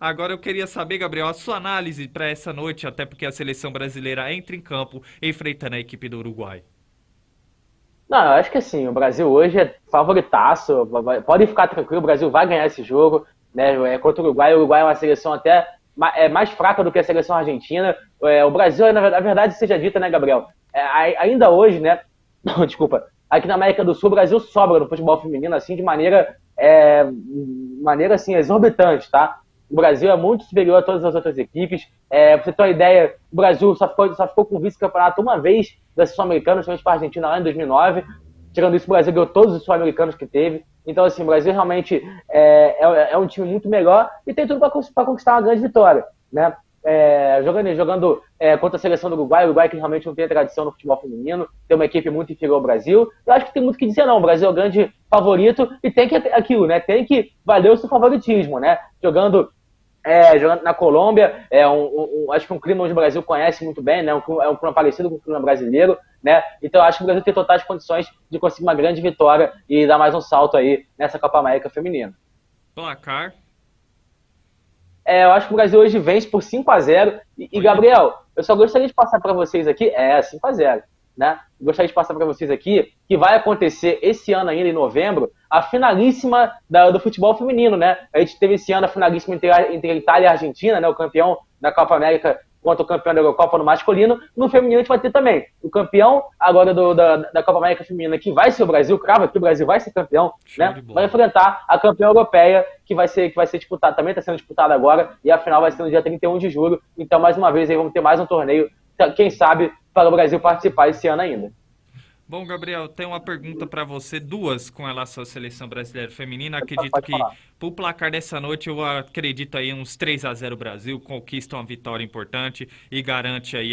Agora eu queria saber, Gabriel, a sua análise para essa noite, até porque a seleção brasileira entra em campo enfrentando a equipe do Uruguai. Não, eu acho que assim, o Brasil hoje é favoritaço, pode ficar tranquilo, o Brasil vai ganhar esse jogo, né? Contra o Uruguai é uma seleção até mais fraca do que a seleção argentina. O Brasil, na verdade, seja dita, né, Gabriel? Ainda hoje, né? Desculpa, aqui na América do Sul, o Brasil sobra no futebol feminino, assim, de maneira assim, exorbitante, tá? O Brasil é muito superior a todas as outras equipes. Pra você ter uma ideia, o Brasil só ficou com vice-campeonato uma vez da Sul-Americana, somente para a Argentina lá em 2009. Tirando isso, o Brasil ganhou todos os sul-americanos que teve. Então, assim, o Brasil realmente é um time muito melhor e tem tudo para conquistar uma grande vitória, né? Jogando contra a seleção do Uruguai, o Uruguai que realmente não tem tradição no futebol feminino, tem uma equipe muito inferior ao Brasil. Eu acho que tem muito o que dizer, não. O Brasil é o grande favorito e tem que aquilo, né? Tem que valer o seu favoritismo, né? Jogando na Colômbia, acho que um clima onde o Brasil conhece muito bem, né? É um clima parecido com o clima brasileiro, né? Então eu acho que o Brasil tem totais condições de conseguir uma grande vitória e dar mais um salto aí nessa Copa América Feminina. Placar. Eu acho que o Brasil hoje vence por 5-0. E Gabriel, eu só gostaria de passar para vocês aqui, 5-0, né? Gostaria de passar para vocês aqui que vai acontecer esse ano ainda, em novembro, a finalíssima do futebol feminino, né? A gente teve esse ano a finalíssima entre a Itália e a Argentina, né? O campeão da Copa América contra o campeão da Eurocopa no masculino. No feminino a gente vai ter também o campeão agora da Copa América Feminina, que vai ser o Brasil, crava que o Brasil vai ser campeão, né? Vai enfrentar a campeã europeia, que vai ser disputada, também está sendo disputada agora, e a final vai ser no dia 31 de julho. Então, mais uma vez, aí vamos ter mais um torneio, quem sabe, para o Brasil participar esse ano ainda. Bom, Gabriel, tem uma pergunta para você, duas com relação à seleção brasileira feminina. Acredito Pode que falar. pro placar dessa noite, eu acredito aí uns 3-0 Brasil, conquista uma vitória importante e garante aí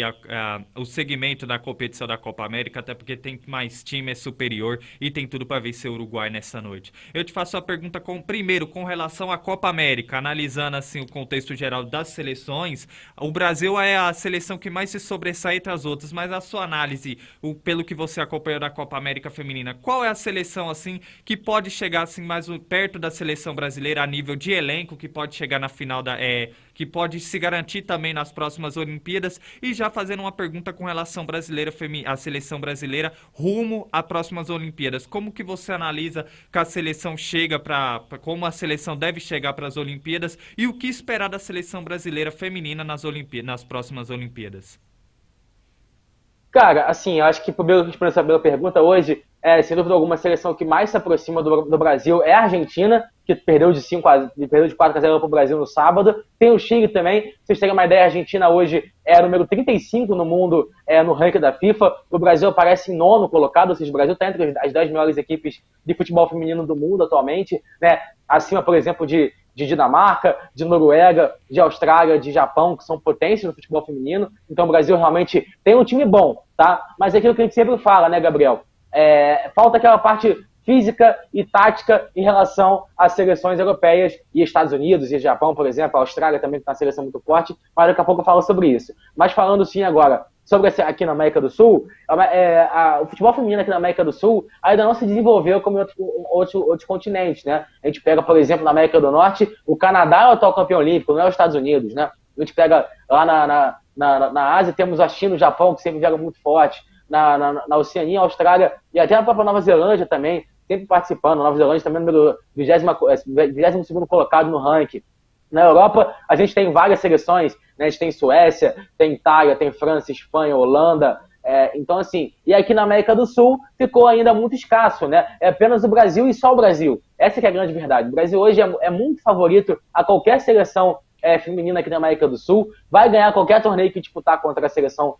o segmento da competição da Copa América, até porque tem mais time, é superior e tem tudo para vencer o Uruguai nessa noite. Eu te faço a pergunta primeiro com relação à Copa América, analisando assim o contexto geral das seleções. O Brasil é a seleção que mais se sobressai entre as outras, mas a sua análise, pelo que você acompanhou da Copa América Feminina, qual é a seleção assim que pode chegar assim mais perto da seleção brasileira a nível de elenco, que pode chegar na final que pode se garantir também nas próximas Olimpíadas? E já fazendo uma pergunta com relação à seleção brasileira rumo às próximas Olimpíadas, como que você analisa que a seleção chega como a seleção deve chegar para as Olimpíadas e o que esperar da seleção brasileira feminina nas próximas Olimpíadas? Cara, assim, eu acho que, primeiro, respondendo essa pergunta, hoje, sem dúvida alguma, a seleção que mais se aproxima do Brasil é a Argentina, que perdeu de 4-0 para o Brasil no sábado. Tem o Chile também. Se vocês terem uma ideia, a Argentina hoje é a número 35 no mundo, no ranking da FIFA. O Brasil aparece em nono colocado, ou seja, o Brasil está entre as 10 melhores equipes de futebol feminino do mundo atualmente, né? Acima, por exemplo, de Dinamarca, de Noruega, de Austrália, de Japão, que são potências no futebol feminino. Então o Brasil realmente tem um time bom, tá? Mas é aquilo que a gente sempre fala, né, Gabriel? Falta aquela parte física e tática em relação às seleções europeias e Estados Unidos e Japão, por exemplo. A Austrália também tem uma seleção muito forte, mas daqui a pouco eu falo sobre isso. Mas falando sim agora sobre aqui na América do Sul, o futebol feminino aqui na América do Sul ainda não se desenvolveu como em outros continentes, né? A gente pega, por exemplo, na América do Norte, o Canadá é o atual campeão olímpico, não é os Estados Unidos, né? A gente pega lá na Ásia, temos a China e o Japão, que sempre vieram muito forte. Na Oceania, Austrália e até na própria Nova Zelândia também, sempre participando. A Nova Zelândia também é número 22º colocado no ranking. Na Europa, a gente tem várias seleções, né? A gente tem Suécia, tem Itália, tem França, Espanha, Holanda. Então, assim, e aqui na América do Sul ficou ainda muito escasso, né? É apenas o Brasil e só o Brasil. Essa que é a grande verdade. O Brasil hoje é muito favorito a qualquer seleção feminina aqui na América do Sul, vai ganhar qualquer torneio que disputar contra a seleção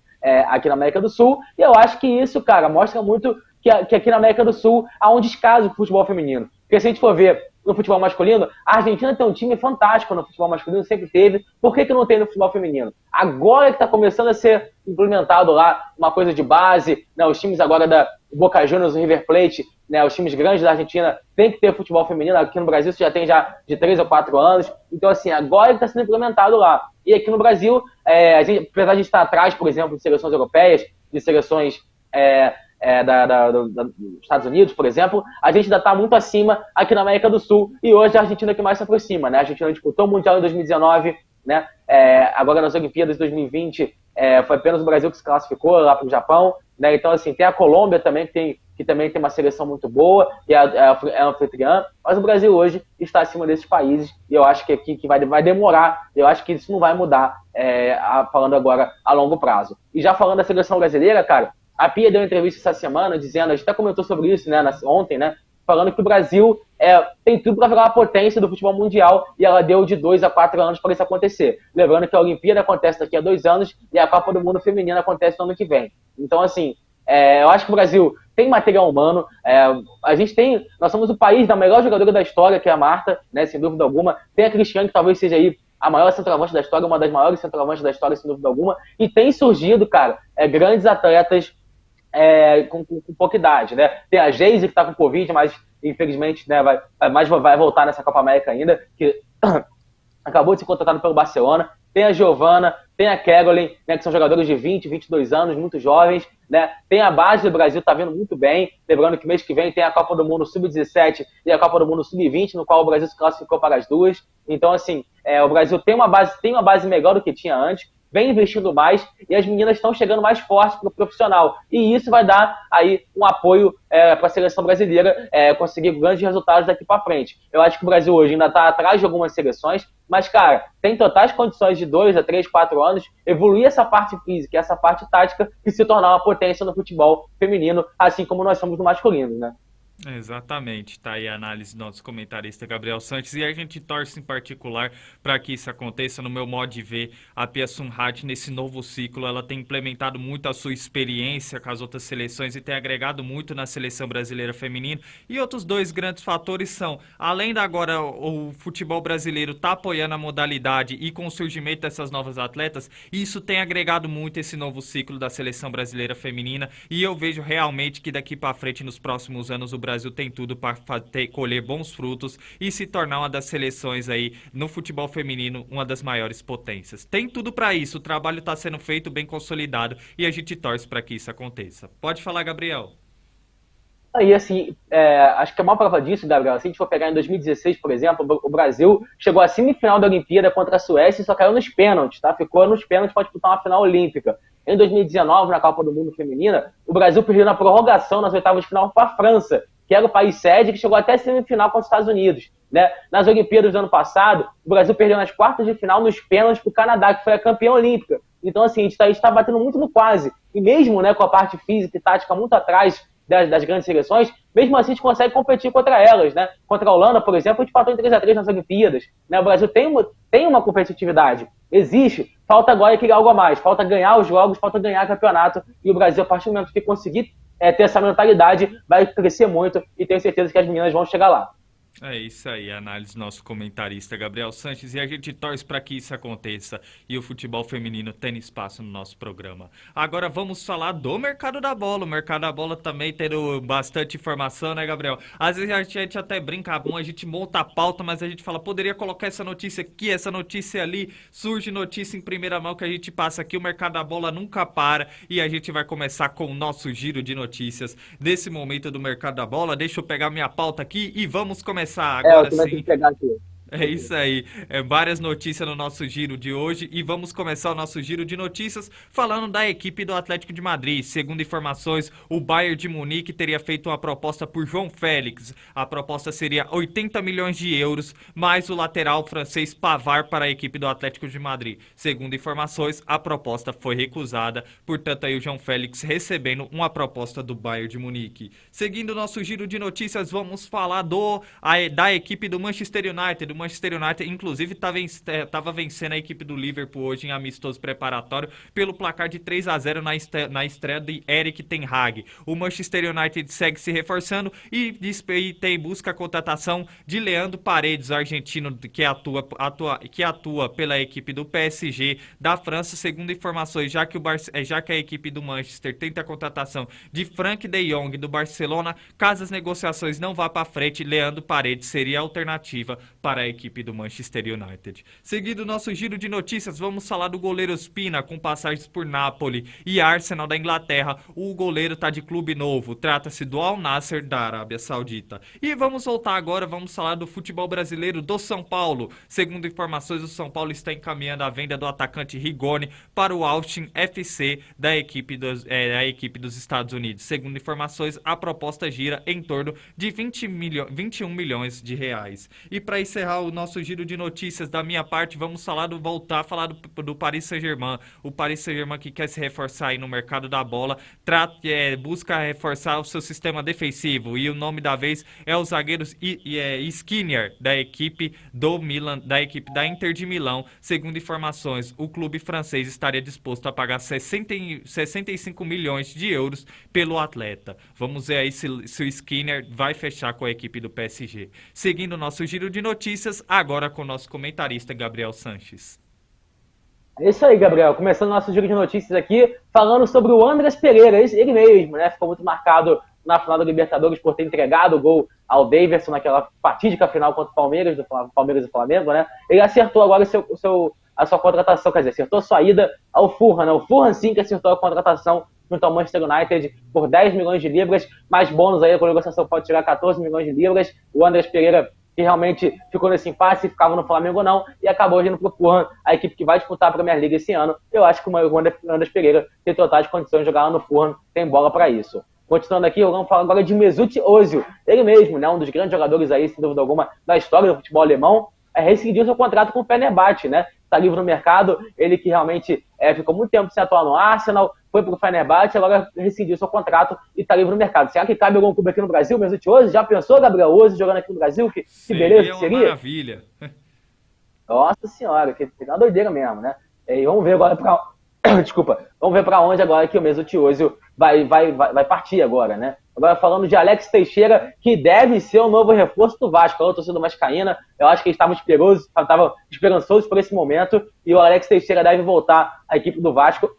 aqui na América do Sul, e eu acho que isso, cara, mostra muito que aqui na América do Sul há um descaso com o futebol feminino. Porque se a gente for ver no futebol masculino, a Argentina tem um time fantástico no futebol masculino, sempre teve. Por que não tem no futebol feminino? Agora que está começando a ser implementado lá uma coisa de base, né? Os times agora da Boca Juniors, o River Plate, né? Os times grandes da Argentina tem que ter futebol feminino. Aqui no Brasil isso já tem de 3 ou 4 anos. Então, assim, agora que está sendo implementado lá. E aqui no Brasil, a gente, apesar de estar atrás, por exemplo, de seleções europeias, de seleções dos Estados Unidos, por exemplo, a gente ainda está muito acima aqui na América do Sul, e hoje a Argentina que mais se aproxima, né? A Argentina disputou o Mundial em 2019, né? Agora nas Olimpíadas de 2020 foi apenas o Brasil que se classificou lá para o Japão, né? Então, assim, tem a Colômbia também, que também tem uma seleção muito boa, e é anfitriã, mas o Brasil hoje está acima desses países, e eu acho que vai demorar, eu acho que isso não vai mudar, falando agora a longo prazo. E já falando da seleção brasileira, cara, a Pia deu uma entrevista essa semana dizendo, a gente até comentou sobre isso, né, ontem, né, falando que o Brasil tem tudo para virar uma potência do futebol mundial, e ela deu de 2 a 4 anos para isso acontecer. Lembrando que a Olimpíada acontece daqui a 2 anos e a Copa do Mundo Feminina acontece no ano que vem. Então, assim, eu acho que o Brasil tem material humano, nós somos o país da melhor jogadora da história, que é a Marta, né, sem dúvida alguma. Tem a Cristiane, que talvez seja aí a maior centroavante da história, uma das maiores centroavantes da história, sem dúvida alguma. E tem surgido, cara, grandes atletas com pouca idade, né? Tem a Geise, que tá com Covid, mas infelizmente, né, vai voltar nessa Copa América ainda, que acabou de ser contratado pelo Barcelona. Tem a Giovana, tem a Caroline, né, que são jogadores de 20, 22 anos, muito jovens, né? Tem a base do Brasil, tá vindo muito bem. Lembrando que mês que vem tem a Copa do Mundo Sub-17 e a Copa do Mundo Sub-20, no qual o Brasil se classificou para as duas. Então, assim, o Brasil tem uma base melhor do que tinha antes, vem investindo mais, e as meninas estão chegando mais fortes para o profissional. E isso vai dar aí um apoio para a seleção brasileira conseguir grandes resultados daqui para frente. Eu acho que o Brasil hoje ainda está atrás de algumas seleções, mas, cara, tem totais condições de 2 a 3, 4 anos evoluir essa parte física, essa parte tática, e se tornar uma potência no futebol feminino, assim como nós somos no masculino, né? Exatamente, tá aí a análise do nosso comentarista Gabriel Sanches, e a gente torce em particular para que isso aconteça. No meu modo de ver, a Pia Sundhage nesse novo ciclo, ela tem implementado muito a sua experiência com as outras seleções e tem agregado muito na seleção brasileira feminina. E outros 2 grandes fatores são, além da agora o futebol brasileiro tá apoiando a modalidade e com o surgimento dessas novas atletas, isso tem agregado muito esse novo ciclo da seleção brasileira feminina, e eu vejo realmente que daqui para frente, nos próximos anos, o Brasil tem tudo para colher bons frutos e se tornar uma das seleções aí no futebol feminino, uma das maiores potências. Tem tudo para isso, o trabalho está sendo feito, bem consolidado, e a gente torce para que isso aconteça. Pode falar, Gabriel. E assim, acho que a maior prova disso, Gabriel, se a gente for pegar em 2016, por exemplo, o Brasil chegou à semifinal da Olimpíada contra a Suécia e só caiu nos pênaltis, tá? Ficou nos pênaltis para disputar uma final olímpica. Em 2019, na Copa do Mundo Feminina, o Brasil perdeu na prorrogação nas oitavas de final para a França, que era o país sede, que chegou até a semifinal contra os Estados Unidos, né? Nas Olimpíadas do ano passado, o Brasil perdeu nas quartas de final nos pênaltis para o Canadá, que foi a campeã olímpica. Então, assim, a gente está batendo muito no quase. E mesmo, né, com a parte física e tática muito atrás das grandes seleções, mesmo assim a gente consegue competir contra elas, né? Contra a Holanda, por exemplo, a gente empatou em 3 a 3 nas Olimpíadas, né? O Brasil tem uma competitividade, existe, falta agora criar algo a mais, falta ganhar os jogos, falta ganhar campeonato, e o Brasil, a partir do momento que conseguir ter essa mentalidade, vai crescer muito, e tenho certeza que as meninas vão chegar lá. É isso aí, a análise do nosso comentarista Gabriel Sanches, e a gente torce para que isso aconteça e o futebol feminino tenha espaço no nosso programa. Agora vamos falar do mercado da bola. O mercado da bola também tendo bastante informação, né, Gabriel? Às vezes a gente até brinca, bom, a gente monta a pauta, mas a gente fala, poderia colocar essa notícia aqui, essa notícia ali, surge notícia em primeira mão que a gente passa aqui, o mercado da bola nunca para, e a gente vai começar com o nosso giro de notícias desse momento do mercado da bola. Deixa eu pegar minha pauta aqui e vamos começar agora sim. É isso aí, várias notícias no nosso giro de hoje, e vamos começar o nosso giro de notícias falando da equipe do Atlético de Madrid. Segundo informações, o Bayern de Munique teria feito uma proposta por João Félix. A proposta seria 80 milhões de euros, mais o lateral francês Pavard para a equipe do Atlético de Madrid. Segundo informações, a proposta foi recusada, portanto aí o João Félix recebendo uma proposta do Bayern de Munique. Seguindo o nosso giro de notícias, vamos falar da equipe do Manchester United. Manchester United, inclusive estava vencendo a equipe do Liverpool hoje em amistoso preparatório pelo placar de 3-0 na estreia de Erik ten Hag. O Manchester United segue se reforçando e busca a contratação de Leandro Paredes, argentino que atua pela equipe do PSG da França. Segundo informações, já que a equipe do Manchester tenta a contratação de Frank de Jong do Barcelona, caso as negociações não vá para frente, Leandro Paredes seria a alternativa para a equipe do Manchester United. Seguindo nosso giro de notícias, vamos falar do goleiro Ospina, com passagens por Napoli e Arsenal da Inglaterra. O goleiro está de clube novo, trata-se do Al Nassr da Arábia Saudita. E vamos voltar agora, vamos falar do futebol brasileiro do São Paulo. Segundo informações, o São Paulo está encaminhando a venda do atacante Rigoni para o Austin FC da equipe dos Estados Unidos. Segundo informações, a proposta gira em torno de 21 milhões de reais. E para encerrar o nosso giro de notícias da minha parte, vamos voltar a falar do Paris Saint-Germain. O Paris Saint-Germain, que quer se reforçar aí no mercado da bola, busca reforçar o seu sistema defensivo, e o nome da vez é o zagueiro Skriniar, da equipe da Inter de Milão. Segundo informações, o clube francês estaria disposto a pagar 65 milhões de euros pelo atleta. Vamos ver aí se o Skriniar vai fechar com a equipe do PSG. Seguindo o nosso giro de notícias, agora com o nosso comentarista Gabriel Sanches. É isso aí, Gabriel. Começando o nosso giro de notícias aqui, falando sobre o Andrés Pereira, ele mesmo, né? Ficou muito marcado na final da Libertadores por ter entregado o gol ao Daverson naquela fatídica final contra o Palmeiras e Flamengo, né? Ele acertou agora a sua contratação, quer dizer, acertou a sua ida ao Fulham, né? O Fulham sim que acertou a contratação junto ao Manchester United por 10 milhões de libras, mais bônus aí, com a negociação pode chegar a 14 milhões de libras. O Andrés Pereira, que realmente ficou nesse impasse, ficava no Flamengo ou não, e acabou indo pro Fulham, a equipe que vai disputar a Premier League esse ano. Eu acho que o Andrés Pereira tem totais condições de jogar lá no Fulham, tem bola para isso. Continuando aqui, vamos falar agora de Mesut Ozil, ele mesmo, né, um dos grandes jogadores aí, sem dúvida alguma, da história do futebol alemão, rescindiu seu contrato com o Fenerbahçe, né? Está livre no mercado, ele que realmente ficou muito tempo sem atuar no Arsenal, foi pro Fenerbahçe, agora rescindiu seu contrato e está livre no mercado. Será que cabe algum clube aqui no Brasil, Mesut Ozil? Já pensou, Gabriel Ozil jogando aqui no Brasil? Que beleza que seria? Maravilha. Nossa senhora, que uma doideira mesmo, né? E vamos ver agora vamos ver para onde agora que o Mesut Ozil vai partir agora, né? Agora falando de Alex Teixeira, que deve ser o novo reforço do Vasco. Eu tô sendo vascaína, eu acho que eles estavam esperançosos por esse momento, e o Alex Teixeira deve voltar à equipe do Vasco.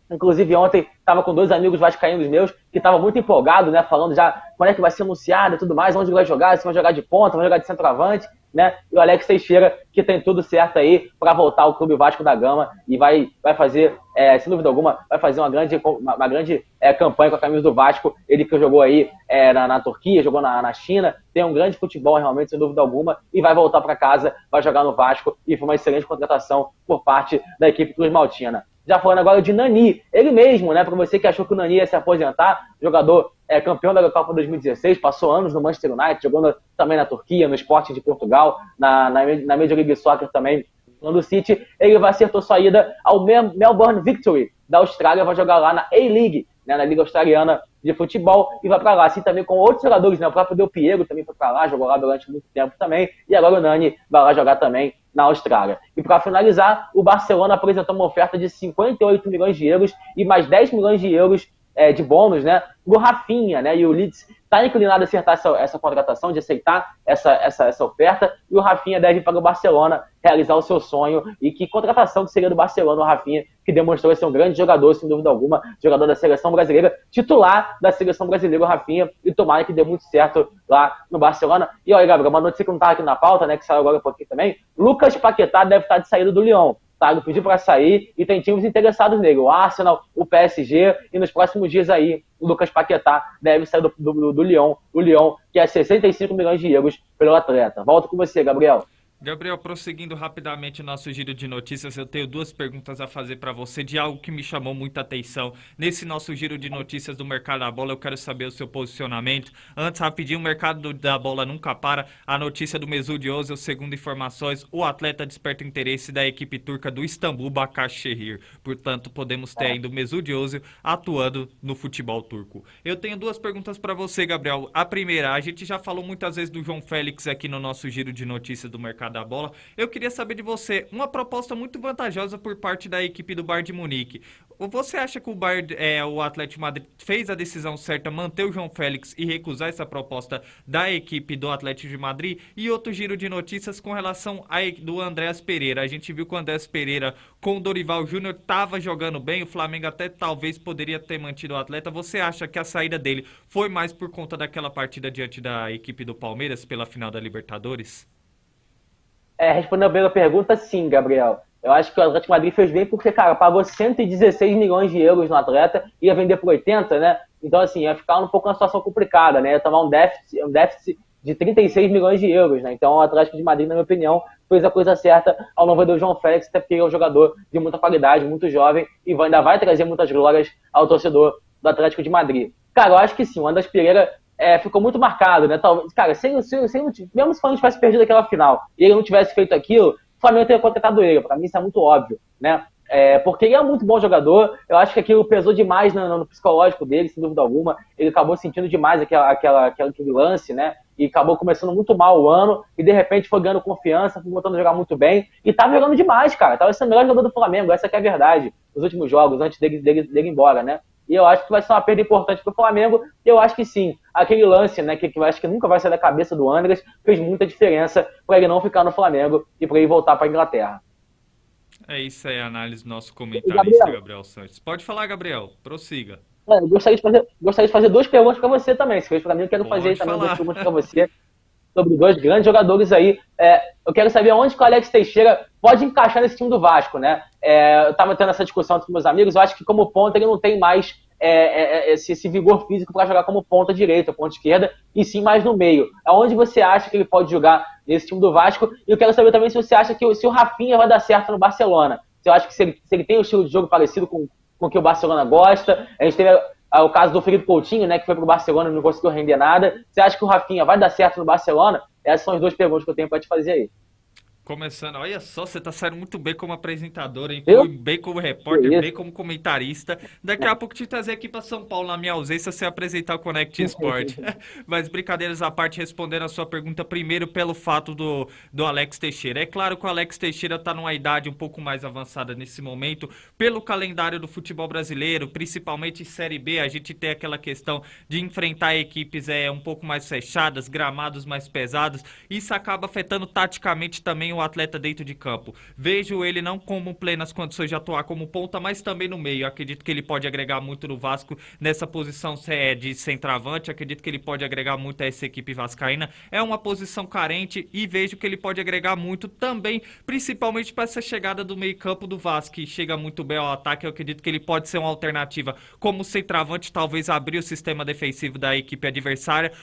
Inclusive ontem estava com 2 amigos vascaínos meus que estavam muito empolgados, né, falando já quando é que vai ser anunciado e tudo mais, onde vai jogar, se vai jogar de ponta, vai jogar de centroavante, né? E o Alex Teixeira, que tem tudo certo aí para voltar ao Clube Vasco da Gama e vai fazer, sem dúvida alguma, vai fazer uma grande campanha com a camisa do Vasco. Ele que jogou aí na Turquia, jogou na China, tem um grande futebol realmente, sem dúvida alguma, e vai voltar para casa, vai jogar no Vasco, e foi uma excelente contratação por parte da equipe Cruz Maltina. Já falando agora de Nani, ele mesmo, né? Para você que achou que o Nani ia se aposentar, jogador campeão da Copa 2016, passou anos no Manchester United, jogando também na Turquia, no Sporting de Portugal, na Major League Soccer também, no City. Ele acertou sua ida ao Melbourne Victory da Austrália, vai jogar lá na A-League, né, na Liga Australiana de Futebol, e vai para lá, assim também com outros jogadores, né? O próprio Del Piero também foi para lá, jogou lá durante muito tempo também, e agora o Nani vai lá jogar também na Austrália. E para finalizar, o Barcelona apresentou uma oferta de 58 milhões de euros e mais 10 milhões de euros de bônus, né, do Rafinha, né, e o Leeds está inclinado a acertar essa contratação, de aceitar essa oferta, e o Rafinha deve ir para o Barcelona realizar o seu sonho. E que contratação que seria do Barcelona, o Rafinha, que demonstrou ser um grande jogador, sem dúvida alguma, jogador da seleção brasileira, titular da seleção brasileira, o Rafinha, e tomara que dê muito certo lá no Barcelona. E olha, Gabriel, uma notícia que não estava aqui na pauta, né, que saiu agora um pouquinho também, Lucas Paquetá deve estar de saída do Lyon. Tá, ele pediu para sair e tem times interessados nele, o Arsenal, o PSG, e nos próximos dias aí o Lucas Paquetá deve sair do Lyon, o Lyon, que é 65 milhões de euros pelo atleta. Volto com você, Gabriel. Gabriel, prosseguindo rapidamente o nosso giro de notícias, eu tenho duas perguntas a fazer para você de algo que me chamou muita atenção. Nesse nosso giro de notícias do mercado da bola, eu quero saber o seu posicionamento. Antes, rapidinho, o mercado da bola nunca para. A notícia do Mesut Özil, segundo informações, o atleta desperta interesse da equipe turca do Istambul Başakşehir. Portanto, podemos ter ainda o Mesut Özil atuando no futebol turco. Eu tenho duas perguntas para você, Gabriel. A primeira, a gente já falou muitas vezes do João Félix aqui no nosso giro de notícias do mercado da bola. Eu queria saber de você, uma proposta muito vantajosa por parte da equipe do Bayern de Munique. Você acha que o Atlético de Madrid fez a decisão certa, manter o João Félix e recusar essa proposta da equipe do Atlético de Madrid? E outro giro de notícias com relação do Andréas Pereira. A gente viu que o Andréas Pereira com o Dorival Júnior estava jogando bem, o Flamengo até talvez poderia ter mantido o atleta. Você acha que a saída dele foi mais por conta daquela partida diante da equipe do Palmeiras pela final da Libertadores? Respondendo a primeira pergunta, sim, Gabriel. Eu acho que o Atlético Madrid fez bem porque, cara, pagou 116 milhões de euros no atleta, ia vender por 80, né? Então, assim, ia ficar um pouco uma situação complicada, né? Ia tomar um déficit de 36 milhões de euros, né? Então, o Atlético de Madrid, na minha opinião, fez a coisa certa ao não vender o João Félix, até porque ele é um jogador de muita qualidade, muito jovem, e ainda vai trazer muitas glórias ao torcedor do Atlético de Madrid. Cara, eu acho que sim, o Andréas Pereira ficou muito marcado, né? Talvez, cara, mesmo se o Flamengo tivesse perdido aquela final e ele não tivesse feito aquilo, o Flamengo teria contratado ele. Pra mim isso é muito óbvio, né? Porque ele é um muito bom jogador. Eu acho que aquilo pesou demais no psicológico dele, sem dúvida alguma. Ele acabou sentindo demais aquele lance, né? E acabou começando muito mal o ano e de repente foi ganhando confiança, foi voltando a jogar muito bem e tava jogando demais, cara. Tava sendo o melhor jogador do Flamengo, essa que é a verdade, nos últimos jogos, antes dele ir embora, né? E eu acho que vai ser uma perda importante para o Flamengo. Eu acho que sim, aquele lance, né, que eu acho que nunca vai sair da cabeça do Andrés, fez muita diferença para ele não ficar no Flamengo e para ele voltar para a Inglaterra. É isso aí, a análise do nosso comentarista, Gabriel Sanches. Pode falar, Gabriel, prossiga. Eu gostaria de fazer duas perguntas para você também. Se fez para mim, eu quero fazer também duas perguntas para você sobre dois grandes jogadores aí. Eu quero saber onde que o Alex Teixeira pode encaixar nesse time do Vasco, né? Eu estava tendo essa discussão com meus amigos, eu acho que como ponta ele não tem mais esse vigor físico para jogar como ponta direita, ponta esquerda, e sim mais no meio. Aonde você acha que ele pode jogar nesse time do Vasco? E eu quero saber também se você acha que se o Rafinha vai dar certo no Barcelona. Você acha que se ele tem um estilo de jogo parecido com o que o Barcelona gosta? A gente teve o caso do Felipe Coutinho, né, que foi pro Barcelona e não conseguiu render nada. Você acha que o Rafinha vai dar certo no Barcelona? Essas são as duas perguntas que eu tenho para te fazer aí. Começando, olha só, você tá saindo muito bem como apresentador, hein? Foi bem como repórter, bem como comentarista. Daqui a pouco te trazer aqui para São Paulo, na minha ausência, você apresentar o Connect Sport. Mas brincadeiras à parte, respondendo a sua pergunta primeiro pelo fato do Alex Teixeira. É claro que o Alex Teixeira tá numa idade um pouco mais avançada nesse momento, pelo calendário do futebol brasileiro, principalmente em Série B, a gente tem aquela questão de enfrentar equipes um pouco mais fechadas, gramados mais pesados. Isso acaba afetando taticamente também o atleta dentro de campo. Vejo ele não como plenas condições de atuar como ponta, mas também no meio. Acredito que ele pode agregar muito no Vasco nessa posição de centroavante. Acredito que ele pode agregar muito a essa equipe vascaína. É uma posição carente e vejo que ele pode agregar muito também, principalmente para essa chegada do meio campo do Vasco, que chega muito bem ao ataque. Eu acredito que ele pode ser uma alternativa como centroavante, talvez abrir o sistema defensivo da equipe adversária,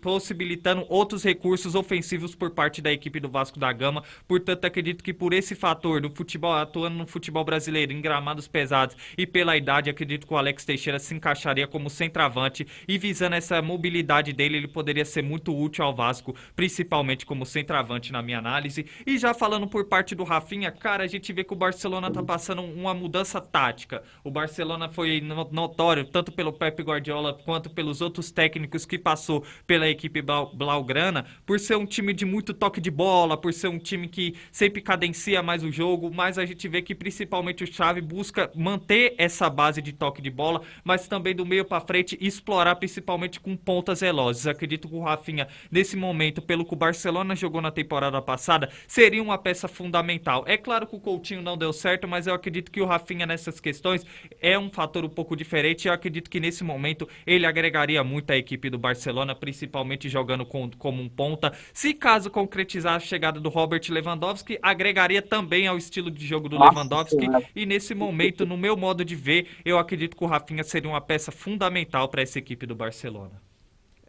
possibilitando outros recursos ofensivos por parte da equipe do Vasco da Gama. Portanto, acredito que por esse fator do futebol, atuando no futebol brasileiro em gramados pesados e pela idade, acredito que o Alex Teixeira se encaixaria como centroavante e visando essa mobilidade dele, ele poderia ser muito útil ao Vasco, principalmente como centroavante na minha análise. E já falando por parte do Rafinha, cara, a gente vê que o Barcelona tá passando uma mudança tática. O Barcelona foi notório, tanto pelo Pep Guardiola quanto pelos outros técnicos que passou pela equipe blaugrana, por ser um time de muito toque de bola, por ser um time que sempre cadencia mais o jogo, mas a gente vê que principalmente o Xavi busca manter essa base de toque de bola, mas também do meio para frente explorar principalmente com pontas velozes. Acredito que o Rafinha, nesse momento, pelo que o Barcelona jogou na temporada passada, seria uma peça fundamental. É claro que o Coutinho não deu certo, mas eu acredito que o Rafinha nessas questões é um fator um pouco diferente e eu acredito que nesse momento ele agregaria muito à equipe do Barcelona, principalmente jogando como um ponta. Se caso concretizar a chegada do Robert Lewandowski, agregaria também ao estilo de jogo do Lewandowski e nesse momento, no meu modo de ver, eu acredito que o Rafinha seria uma peça fundamental para essa equipe do Barcelona.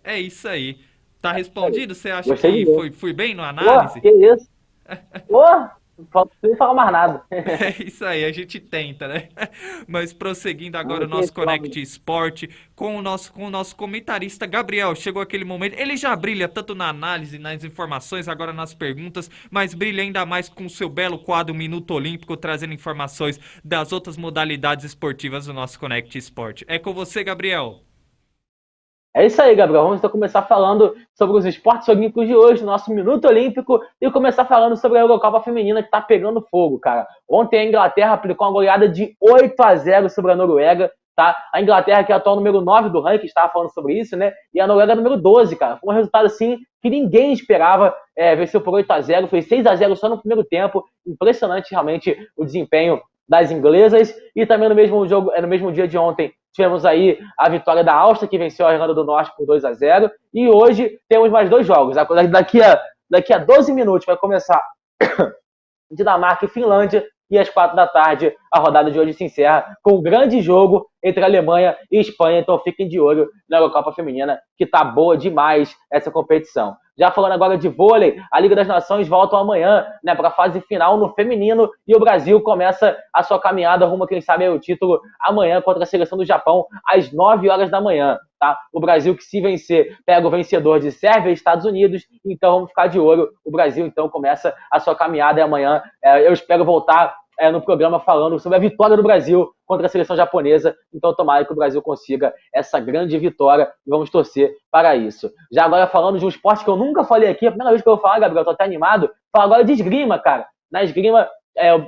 É isso aí. Tá respondido? Você acha que fui bem na análise? Que isso? Pô, não fala mais nada. É isso aí, a gente tenta, né? Mas prosseguindo agora o Vamos nosso ver, Connect Sport com o nosso comentarista Gabriel. Chegou aquele momento, ele já brilha tanto na análise, nas informações, agora nas perguntas, mas brilha ainda mais com o seu belo quadro Minuto Olímpico, trazendo informações das outras modalidades esportivas do nosso Connect Sport. É com você, Gabriel. É isso aí, Gabriel. Vamos então começar falando sobre os esportes olímpicos de hoje, nosso Minuto Olímpico, e começar falando sobre a Eurocopa Feminina que tá pegando fogo, cara. Ontem a Inglaterra aplicou uma goleada de 8-0 sobre a Noruega, tá? A Inglaterra, que é a atual número 9 do ranking, estava falando sobre isso, né? E a Noruega número 12, cara. Foi um resultado assim que ninguém esperava. Venceu por 8-0, foi 6-0 só no primeiro tempo. Impressionante realmente o desempenho das inglesas. E também no mesmo jogo, no mesmo dia de ontem, tivemos aí a vitória da Áustria, que venceu a Irlanda do Norte por 2-0. E hoje temos mais 2 jogos. Daqui a 12 minutos vai começar Dinamarca e Finlândia. E às 4 da tarde, a rodada de hoje se encerra com um grande jogo entre Alemanha e Espanha. Então fiquem de olho na Eurocopa Feminina, que tá boa demais essa competição. Já falando agora de vôlei, a Liga das Nações volta amanhã, né, para a fase final no feminino, e o Brasil começa a sua caminhada rumo, quem sabe, ao título amanhã contra a seleção do Japão, às 9 horas da manhã. Tá? O Brasil, que se vencer, pega o vencedor de Sérvia e Estados Unidos, então vamos ficar de olho. O Brasil, então, começa a sua caminhada e amanhã eu espero voltar no programa falando sobre a vitória do Brasil contra a seleção japonesa. Então tomara que o Brasil consiga essa grande vitória e vamos torcer para isso. Já agora falando de um esporte que eu nunca falei aqui, a primeira vez que eu vou falar, Gabriel, tô até animado, falar agora de esgrima, cara. Na esgrima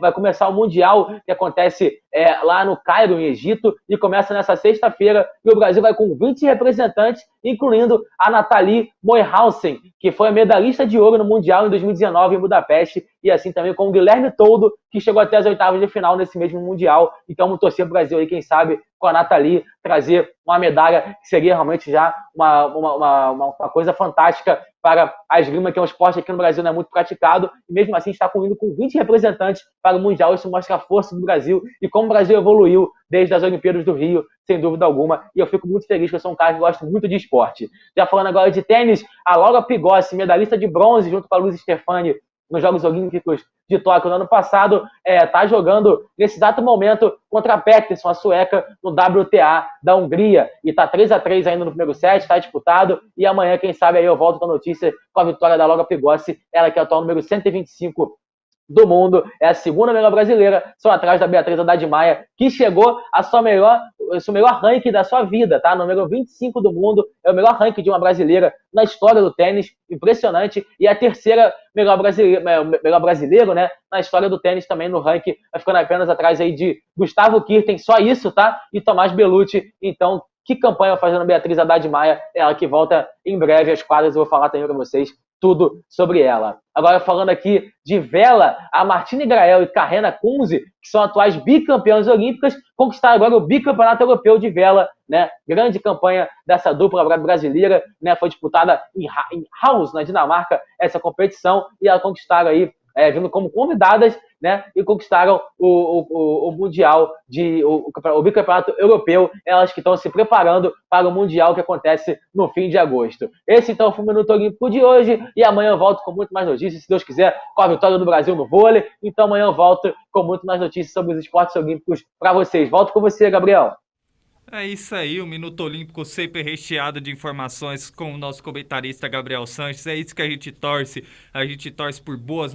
vai começar o Mundial, que acontece lá no Cairo, em Egito, e começa nessa sexta-feira, e o Brasil vai com 20 representantes, incluindo a Nathalie Moyhausen, que foi a medalhista de ouro no Mundial em 2019 em Budapeste, e assim também com o Guilherme Toldo, que chegou até as oitavas de final nesse mesmo Mundial. Então vamos torcer pro Brasil aí, quem sabe, com a Nathalie, trazer uma medalha que seria realmente já uma coisa fantástica para a esgrima, que é um esporte aqui no Brasil não é muito praticado, e mesmo assim está indo com 20 representantes para o Mundial. Isso mostra a força do Brasil e como o Brasil evoluiu desde as Olimpíadas do Rio, sem dúvida alguma, e eu fico muito feliz, que eu sou um cara que gosta muito de esporte. Já falando agora de tênis, a Laura Pigossi, medalhista de bronze junto com a Luz Stefani nos Jogos Olímpicos de Tóquio no ano passado, está jogando nesse exato momento contra a Pettersson, a sueca, no WTA da Hungria, e está 3-3 ainda no primeiro set, está disputado, e amanhã, quem sabe, aí eu volto com a notícia com a vitória da Laura Pigossi, ela que é a atual número 125 do mundo, é a segunda melhor brasileira, só atrás da Beatriz Haddad Maia, que chegou a seu melhor ranking da sua vida, tá? Número 25 do mundo, é o melhor ranking de uma brasileira na história do tênis, impressionante, e a terceira melhor brasileiro, né, na história do tênis também no ranking, vai ficando apenas atrás aí de Gustavo Kirten, só isso, tá? E Tomás Bellucci. Então, que campanha fazendo a Beatriz Haddad Maia, ela que volta em breve às quadras, eu vou falar também para vocês tudo sobre ela. Agora falando aqui de vela, a Martine Grael e Carrena Kunze, que são atuais bicampeãs olímpicas, conquistaram agora o bicampeonato europeu de vela, né? Grande campanha dessa dupla brasileira, né? Foi disputada em Haus, na Dinamarca, essa competição, e elas conquistaram aí, vindo como convidadas, né, e conquistaram o Mundial, o bicampeonato europeu, elas que estão se preparando para o Mundial que acontece no fim de agosto. Esse então foi o Minuto Olímpico de hoje, e amanhã eu volto com muito mais notícias, se Deus quiser, com a vitória do Brasil no vôlei. Então amanhã eu volto com muito mais notícias sobre os esportes olímpicos para vocês. Volto com você, Gabriel. É isso aí, o Minuto Olímpico sempre recheado de informações com o nosso comentarista Gabriel Sanches. É isso que a gente torce por boas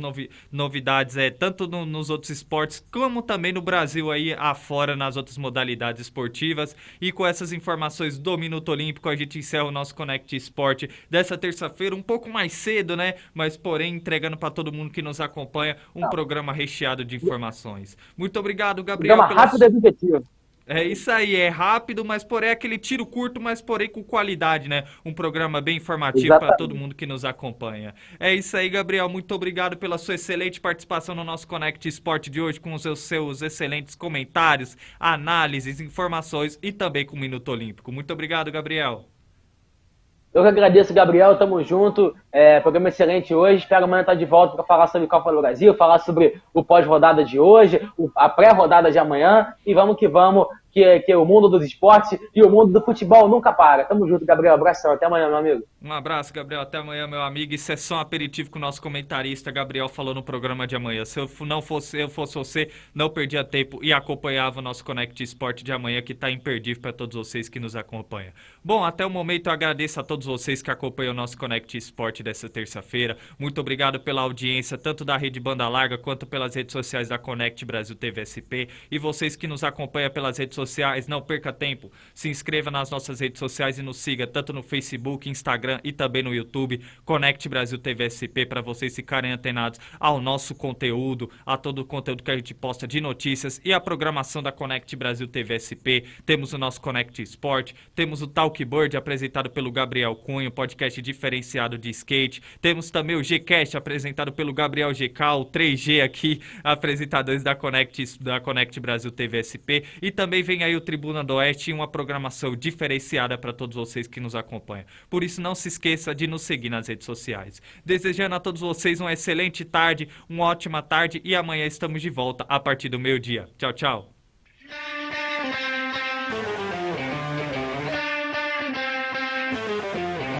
novidades, tanto nos outros esportes, como também no Brasil aí afora, nas outras modalidades esportivas. E com essas informações do Minuto Olímpico, a gente encerra o nosso Connect Sport dessa terça-feira, um pouco mais cedo, né? Mas porém entregando para todo mundo que nos acompanha um programa recheado de informações. Muito obrigado, Gabriel. Programa rápido e objetivo. É isso aí, é rápido, mas porém é aquele tiro curto, mas porém com qualidade, né? Um programa bem informativo para todo mundo que nos acompanha. É isso aí, Gabriel, muito obrigado pela sua excelente participação no nosso Connect Sport de hoje, com os seus excelentes comentários, análises, informações e também com o Minuto Olímpico. Muito obrigado, Gabriel. Eu que agradeço, Gabriel, tamo junto, programa excelente hoje, espero amanhã estar de volta para falar sobre Copa do Brasil, falar sobre o pós-rodada de hoje, a pré-rodada de amanhã, e vamos que vamos, que o mundo dos esportes e o mundo do futebol nunca para. Tamo junto, Gabriel. Abração. Até amanhã, meu amigo. Um abraço, Gabriel. Até amanhã, meu amigo. Isso é só um aperitivo que o nosso comentarista Gabriel falou no programa de amanhã. Se eu fosse você, não perdia tempo e acompanhava o nosso Connect Sport de amanhã, que tá imperdível para todos vocês que nos acompanham. Bom, até o momento eu agradeço a todos vocês que acompanham o nosso Connect Sport dessa terça-feira. Muito obrigado pela audiência, tanto da Rede Banda Larga quanto pelas redes sociais da Connect Brasil TV SP. E vocês que nos acompanham pelas redes sociais, não perca tempo. Se inscreva nas nossas redes sociais e nos siga tanto no Facebook, Instagram e também no YouTube, Connect Brasil TV SP, para vocês ficarem antenados ao nosso conteúdo, a todo o conteúdo que a gente posta de notícias e a programação da Connect Brasil TV SP. Temos o nosso Connect Sport, temos o Talk Bird apresentado pelo Gabriel Cunha, podcast diferenciado de skate. Temos também o Gcast apresentado pelo Gabriel GK, o 3G aqui, apresentadores da Connect Brasil TV SP. E também vem aí o Tribuna do Oeste e uma programação diferenciada para todos vocês que nos acompanham. Por isso não se esqueça de nos seguir nas redes sociais. Desejando a todos vocês uma excelente tarde, uma ótima tarde e amanhã estamos de volta a partir do meio-dia. Tchau, tchau.